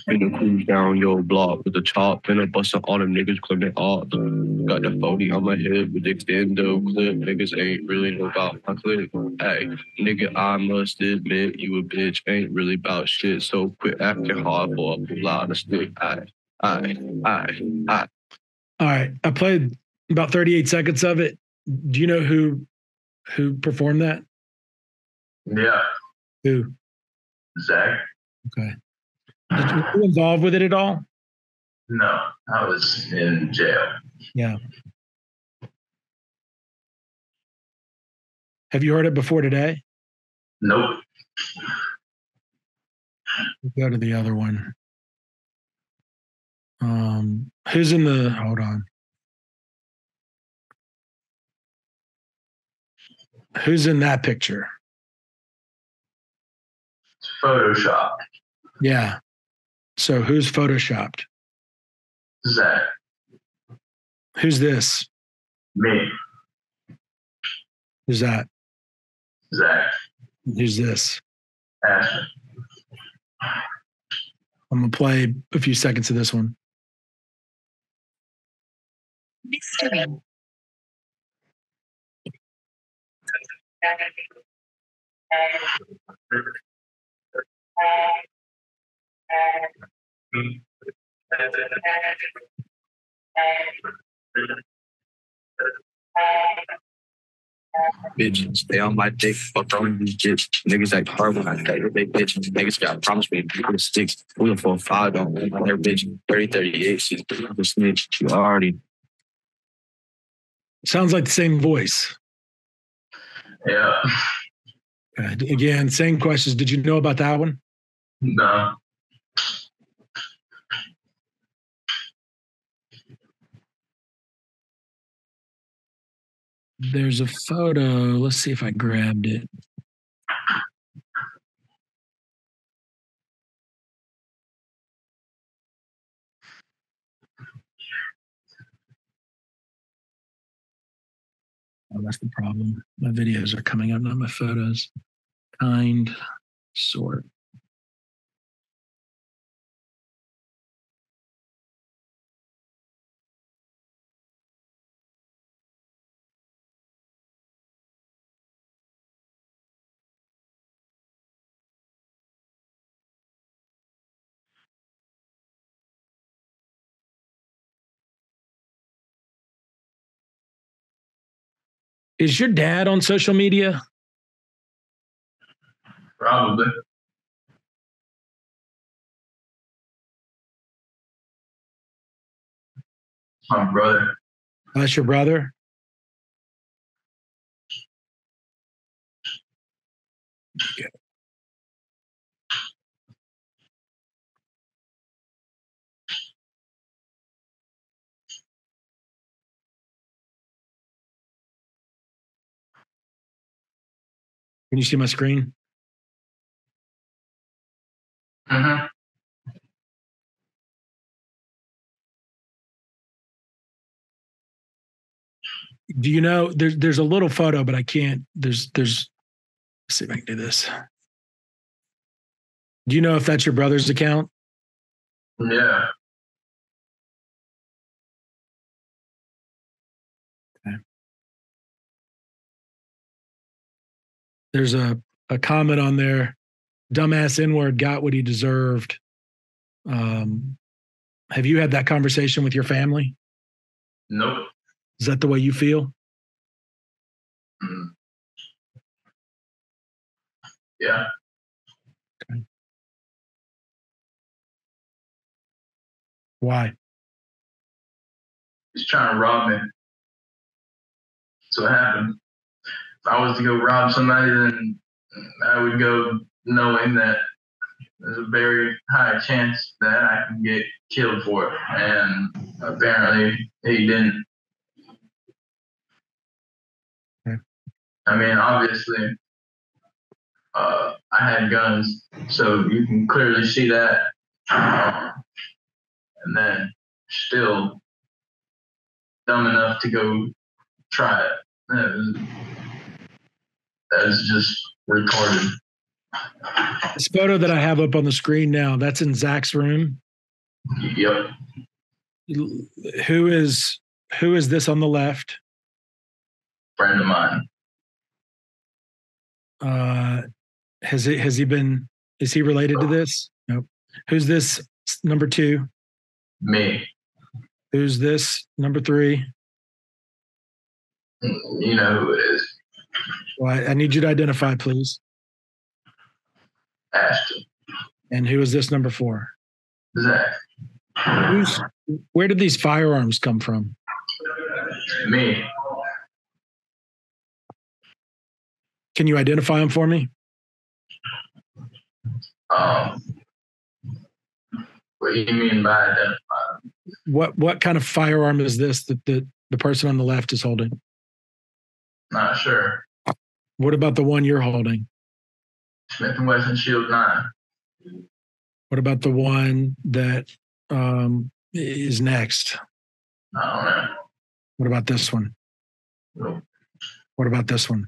Finna cruise down your block with the chop, finna bustin' all them niggas clipping off. Got the 40 on my head with the extendo clip. Niggas ain't really know about my clip. Hey, nigga, I must admit you a bitch ain't really about shit. So quit acting hard for a lot of stick. All right, I played about 38 seconds of it. Do you know who performed that? Yeah. Who? Zach. Okay. Were you involved with it at all? No, I was in jail. Yeah. Have you heard it before today? Nope. We'll go to the other one. Who's in the? Hold on. Who's in that picture? It's Photoshop. Yeah. So who's photoshopped? Zach. Who's this? Me. Who's that? Zach. Who's this? Ashley. I'm gonna play a few seconds of this one. Bitch, stay on my dick, fuck on these bitch. Niggas act hard when I got your big bitch. Niggas got promised me with sticks. We for 5 don't their bitch. 30-38, she's the snitch. You already. Sounds like the same voice. Yeah. Again, same questions. Did you know about that one? No. There's a photo. Let's see if I grabbed it. Oh, that's the problem. My videos are coming up, not my photos. Kind, sort. Is your dad on social media? Probably. My brother. That's your brother? Okay. Can you see my screen? Mm-hmm. Do you know there's a little photo, but I can't. There's let's see if I can do this. Do you know if that's your brother's account? Yeah. Okay. There's a comment on there. Dumbass N-word got what he deserved. Have you had that conversation with your family? Nope. Is that the way you feel? Mm. Yeah. Okay. Why? He's trying to rob me. That's what happened. If I was to go rob somebody, then I would go knowing that there's a very high chance that I can get killed for it. And apparently he didn't. Okay. I mean, obviously, I had guns, so you can clearly see that. And then still dumb enough to go try it. That's just retarded. This photo that I have up on the screen now, that's in Zach's room. Yep. Who is this on the left? Friend of mine. Is he related to this? Nope. Who's this number 2? Me. Who's this number 3? You know who it is. Well, I need you to identify, please. Ashton. And who is this number 4? Zach. Where did these firearms come from? Me. Can you identify them for me? What do you mean by identify? What kind of firearm is this that the person on the left is holding? Not sure. What about the one you're holding? Smith & Wesson Shield 9. What about the one that is next? I don't know. What about this one? Nope. What about this one?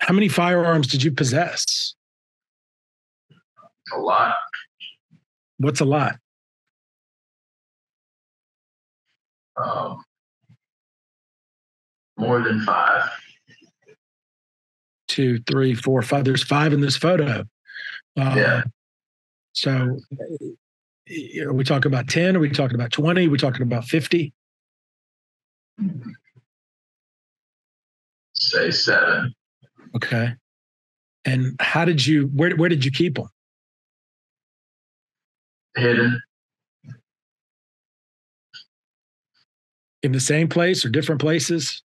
How many firearms did you possess? A lot. What's a lot? More than 5. 2, 3, 4, 5. There's 5 in this photo. Yeah. So are we talking about 10? Are we talking about 20? Are we talking about 50? Say 7. Okay. And where did you keep them? Hidden. In the same place or different places?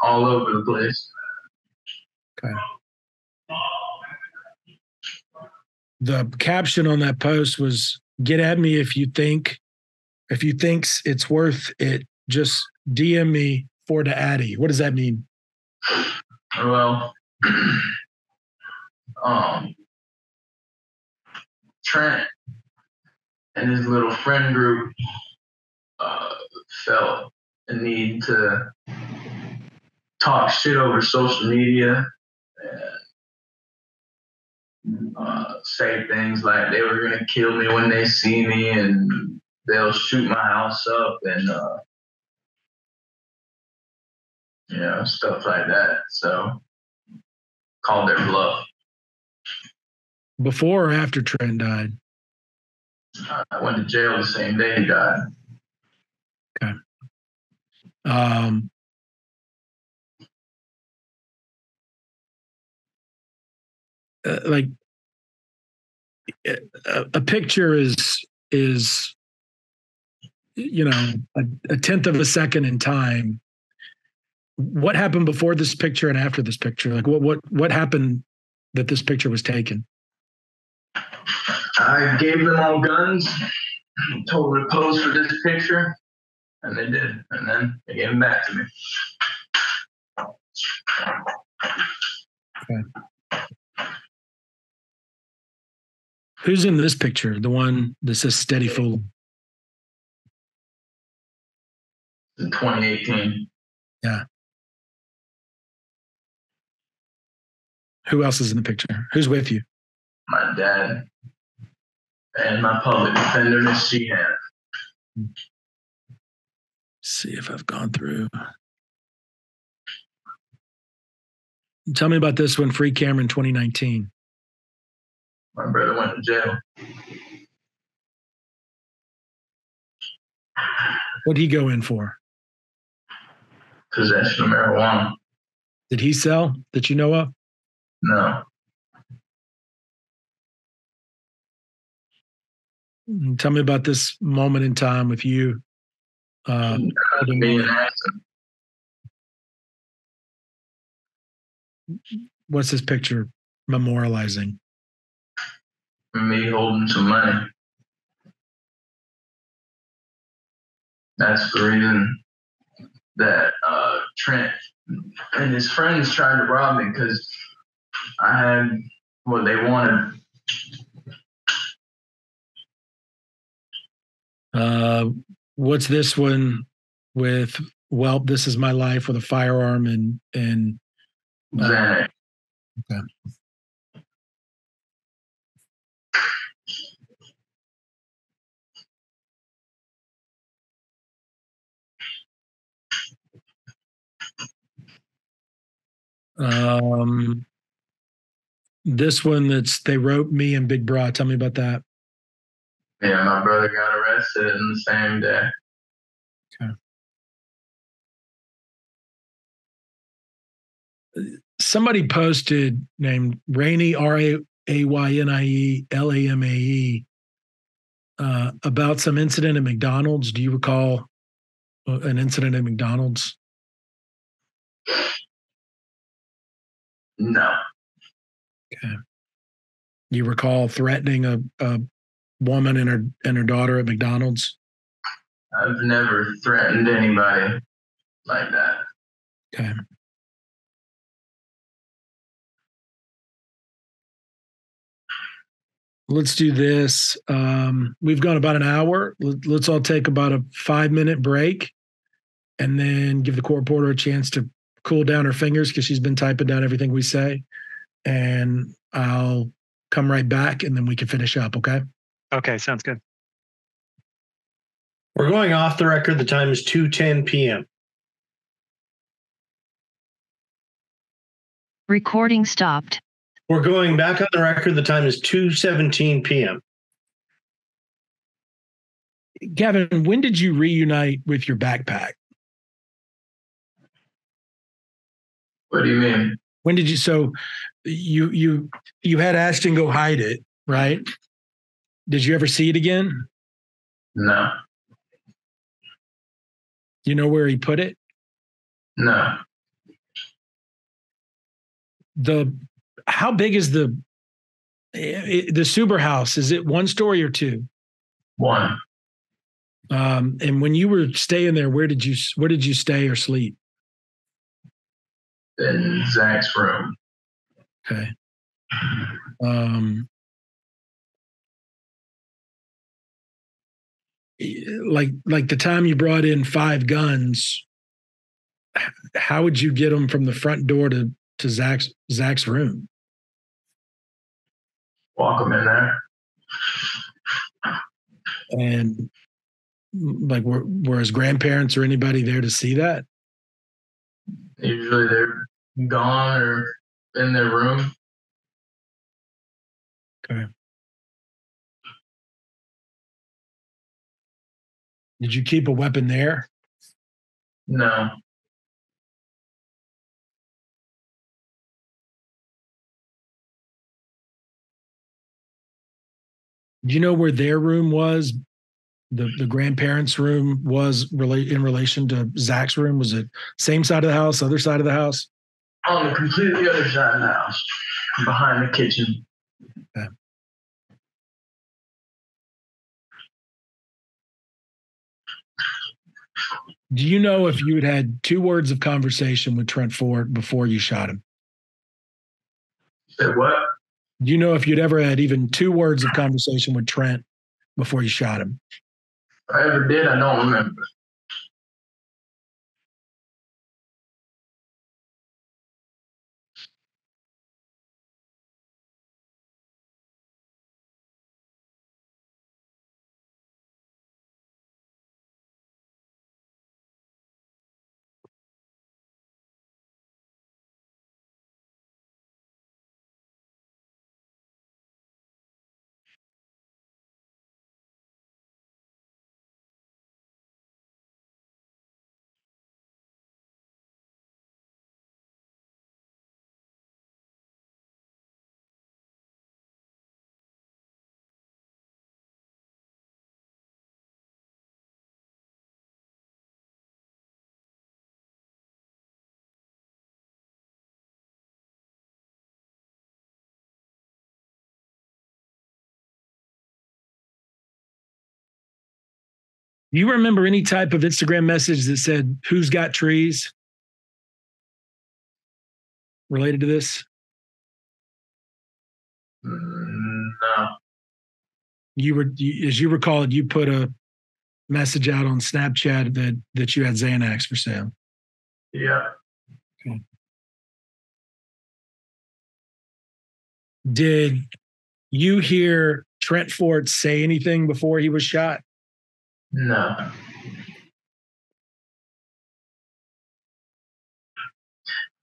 All over the place. Okay. The caption on that post was, "Get at me if you thinks it's worth it. Just DM me for the Addy." What does that mean? Well, Trent and his little friend group felt a need to talk shit over social media and say things like they were gonna kill me when they see me and they'll shoot my house up and stuff like that. So called their bluff. Before or after Trent died? I went to jail the same day he died. Okay. Like a picture is a tenth of a second in time. What happened before this picture and after this picture? Like what happened that this picture was taken? I gave them all guns, told them to pose for this picture, and they did. And then they gave them back to me. Okay. Who's in this picture? The one that says "Steady Fool." In 2018. Yeah. Who else is in the picture? Who's with you? My dad and my public defender, Miss Sheehan. See if I've gone through. Tell me about this one, Free Cameron 2019. My brother went to jail. What did he go in for? Possession of marijuana. Did he sell that you know of? No. Tell me about this moment in time with you. Me and Ashton. What's this picture memorializing? Me holding some money. That's the reason that Trent and his friends tried to rob me, because I had what they wanted. What's this one with? Well, this is my life with a firearm and Xanax. Okay. This one they wrote me and Big Bra. Tell me about that. Yeah, my brother got arrested in the same day. Okay. Somebody posted named Rainey, RAYNIE LAMAE, about some incident at McDonald's. Do you recall an incident at McDonald's? No. Okay. You recall threatening a woman and her daughter at McDonald's? I've never threatened anybody like that. Okay. Let's do this. We've gone about an hour. Let's all take about a 5-minute break and then give the court reporter a chance to cool down her fingers because she's been typing down everything we say. And I'll come right back and then we can finish up, okay? Okay, sounds good. We're going off the record. The time is 2:10 p.m. Recording stopped. We're going back on the record. The time is 2:17 p.m. Gavin, when did you reunite with your backpack? What do you mean? When did you? So you had Ashton go hide it, right? Did you ever see it again? No. Do you know where he put it? No. How big is the Suber house? Is it one story or two? One. And when you were staying there, where did you stay or sleep? In Zach's room. Okay. Like the time you brought in 5 guns, how would you get them from the front door to Zach's room? Walk him in there. And like, were his grandparents or anybody there to see that? Usually they're gone or in their room. Okay. Did you keep a weapon there? No. Do you know where their room was? The grandparents' room was in relation to Zach's room? Was it same side of the house, other side of the house? On the completely other side of the house, behind the kitchen. Okay. Do you know if you had 2 words of conversation with Trent Fort before you shot him? Say what? Do you know if you'd ever had even 2 words of conversation with Trent before you shot him? If I ever did, I don't remember. Do you remember any type of Instagram message that said, "Who's got trees?" related to this? No. As you recall, you put a message out on Snapchat that you had Xanax for sale. Yeah. Okay. Did you hear Trent Fort say anything before he was shot? No.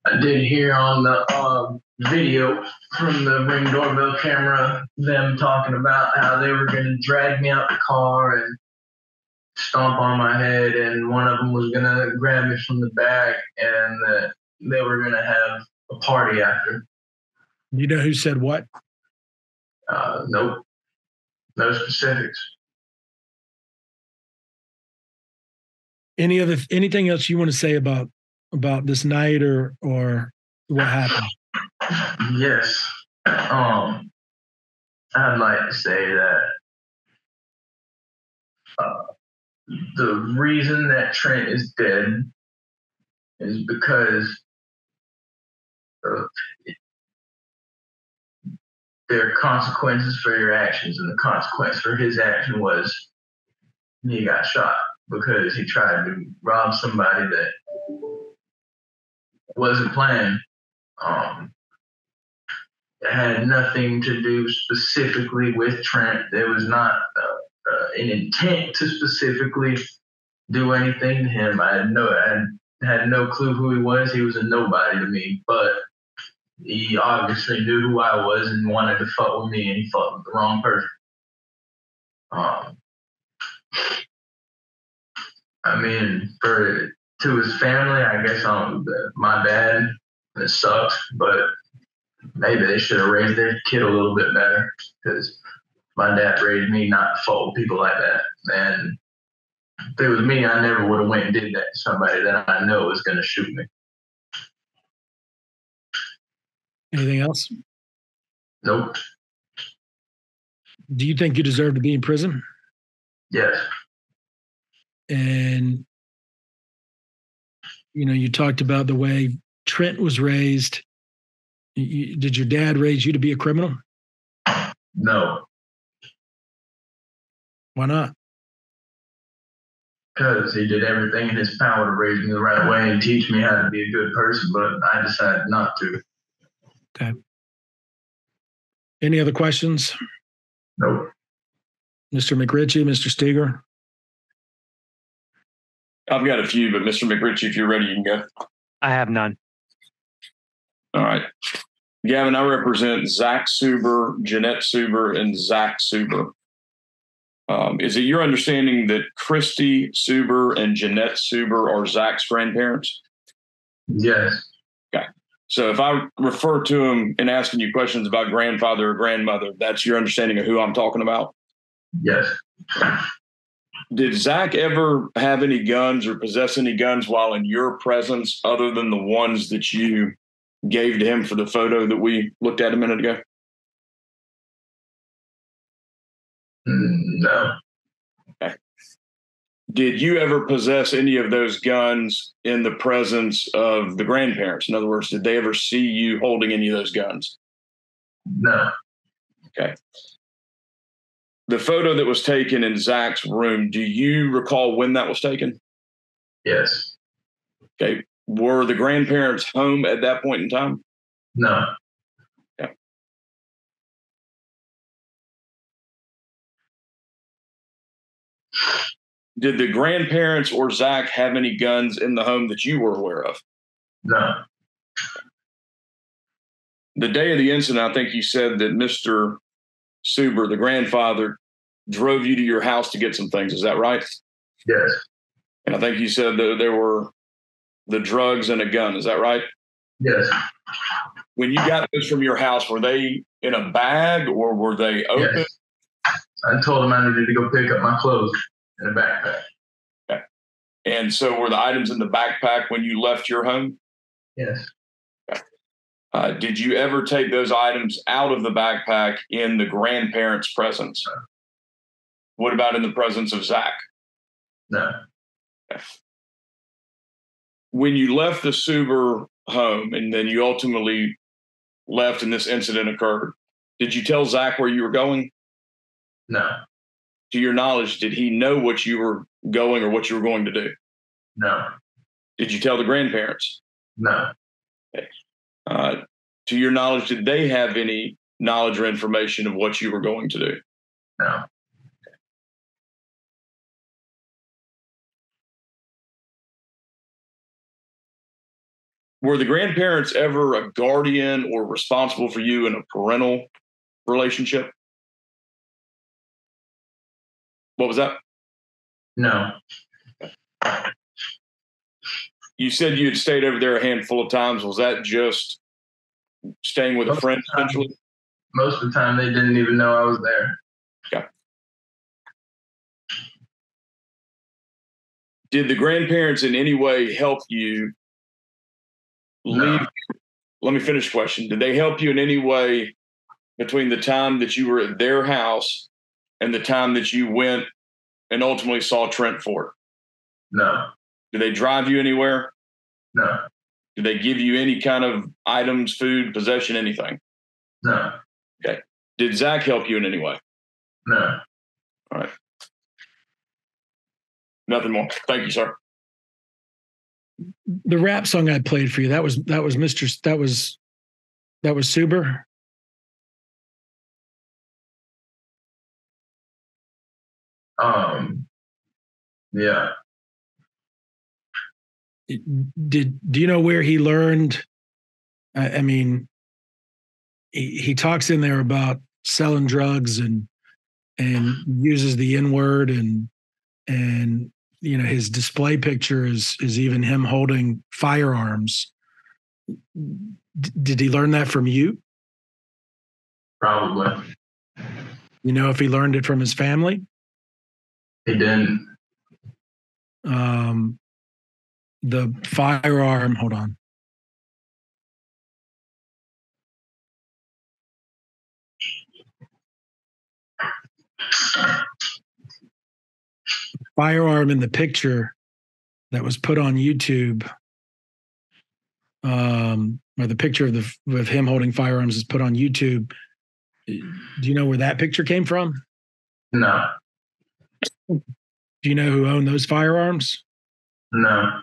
I did hear on the video from the Ring doorbell camera them talking about how they were going to drag me out the car and stomp on my head, and one of them was going to grab me from the back, and that they were going to have a party after. You know who said what? Nope. No specifics. Anything else you want to say about this night or what happened? Yes. I'd like to say that the reason that Trent is dead is because there are consequences for your actions, and the consequence for his action was he got shot because he tried to rob somebody that wasn't planned. It had nothing to do specifically with Trent. There was not an intent to specifically do anything to him. I had no clue who he was. He was a nobody to me. But He obviously knew who I was and wanted to fuck with me, and he fucked with the wrong person. I mean, to his family, I guess my dad, it sucks, but maybe they should have raised their kid a little bit better, because my dad raised me not to fuck with people like that. And if it was me, I never would have went and did that to somebody that I know is going to shoot me. Anything else? Nope. Do you think you deserve to be in prison? Yes. And, you talked about the way Trent was raised. Did your dad raise you to be a criminal? No. Why not? Because he did everything in his power to raise me the right way and teach me how to be a good person, but I decided not to. Okay. Any other questions? Nope. Mr. McRitchie, Mr. Steger? I've got a few, but Mr. McRitchie, if you're ready, you can go. I have none. All right. Gavin, I represent Zach Suber, Jeanette Suber, and Zach Suber. Is it your understanding that Christy Suber and Jeanette Suber are Zach's grandparents? Yes. Okay. So if I refer to them and asking you questions about grandfather or grandmother, that's your understanding of who I'm talking about? Yes. Did Zach ever have any guns or possess any guns while in your presence other than the ones that you gave to him for the photo that we looked at a minute ago? No. Okay. Did you ever possess any of those guns in the presence of the grandparents? In other words, did they ever see you holding any of those guns? No. Okay. The photo that was taken in Zach's room, do you recall when that was taken? Yes. Okay. Were the grandparents home at that point in time? No. Okay. Did the grandparents or Zach have any guns in the home that you were aware of? No. The day of the incident, I think you said that Mr. Suber, the grandfather, drove you to your house to get some things. Is that right? Yes. And I think you said that there were the drugs and a gun. Is that right? Yes. When you got those from your house, were they in a bag or were they open? Yes. I told him I needed to go pick up my clothes in a backpack. Okay. And so were the items in the backpack when you left your home? Yes. Okay. Did you ever take those items out of the backpack in the grandparents' presence? No. What about in the presence of Zach? No. Okay. When you left the Suber home and then you ultimately left and this incident occurred, did you tell Zach where you were going? No. To your knowledge, did he know what you were going or what you were going to do? No. Did you tell the grandparents? No. Okay. To your knowledge, did they have any knowledge or information of what you were going to do? No. Were the grandparents ever a guardian or responsible for you in a parental relationship? What was that? No. You said you had stayed over there a handful of times. Was that just staying with a friend, essentially? Most of the time, they didn't even know I was there. Okay. Did the grandparents in any way help you leave? No. Let me finish the question. Did they help you in any way between the time that you were at their house and the time that you went and ultimately saw Trent Fort? No. Did they drive you anywhere? No. Did they give you any kind of items, food, possession, anything? No. Okay. Did Zach help you in any way? No. All right. Nothing more. Thank you, sir. The rap song I played for you, that was Suber. Yeah. Do you know where he learned? I mean, he talks in there about selling drugs and uses the N word and his display picture is even him holding firearms. Did he learn that from you? Probably. You know if he learned it from his family? He didn't. The firearm, hold on. Firearm in the picture that was put on YouTube, or the picture of him holding firearms is put on YouTube. Do you know where that picture came from? No. Do you know who owned those firearms? No.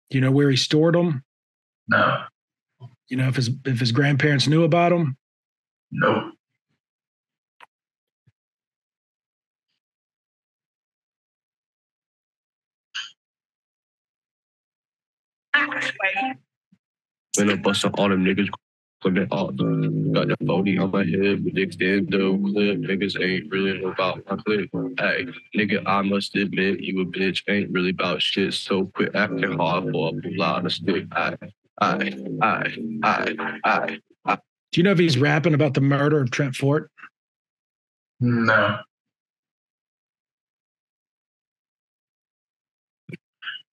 Do you know where he stored them? No. You know if his grandparents knew about them? Nope. When I bust all them niggas clipping off. Got the 40 on my head with the extendo clip. Niggas ain't really about my clip. Hey, nigga, I must admit you a bitch. Ain't really about shit. So quit acting hard for a lot of stick. Do you know if he's rapping about the murder of Trent Fort? No.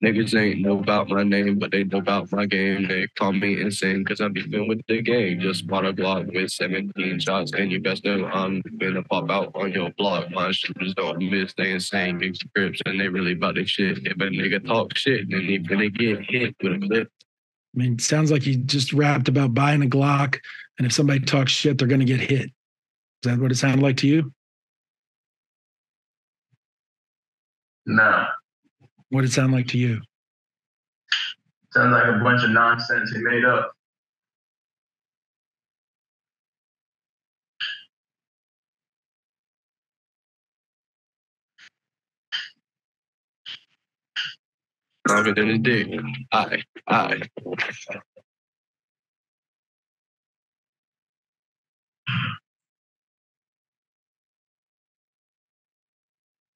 Niggas ain't know about my name, but they know about my game. They call me insane because I be feeling with the game. Just bought a Glock with 17 shots, and you best know I'm gonna pop out on your block. My shooters don't miss, they insane big scripts, and they really about their shit. If a nigga talk shit, then he finna get hit with a clip. I mean, it sounds like he just rapped about buying a Glock, and if somebody talks shit, they're going to get hit. Is that what it sounded like to you? No. What did it sound like to you? Sounds like a bunch of nonsense he made up. Longer than a dick. I.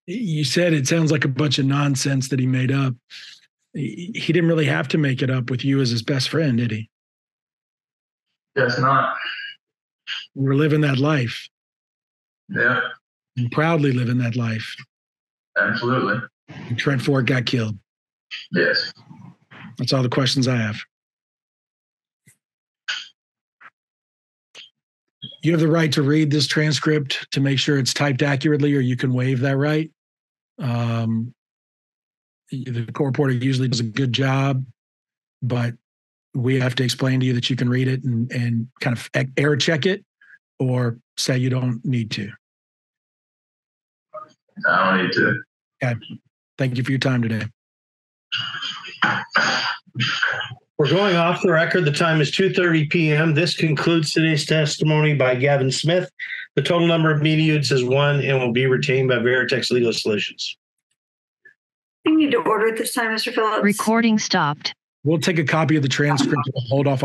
You said it sounds like a bunch of nonsense that he made up. He didn't really have to make it up with you as his best friend, did he? Guess not. We're living that life. Yeah, And proudly living that life. absolutely. And Trent Fort got killed. Yes. That's all the questions I have. You have the right to read this transcript to make sure it's typed accurately, or you can waive that right. The court reporter usually does a good job, but we have to explain to you that you can read it and kind of error check it or say you don't need to. I don't need to. Okay. Thank you for your time today. We're going off the record. The time is 2:30 p.m. This concludes today's testimony by Gavin Smith. The total number of media units is 1 and will be retained by Veritex Legal Solutions. You need to order at this time, Mr. Phillips. Recording stopped. We'll take a copy of the transcript and hold off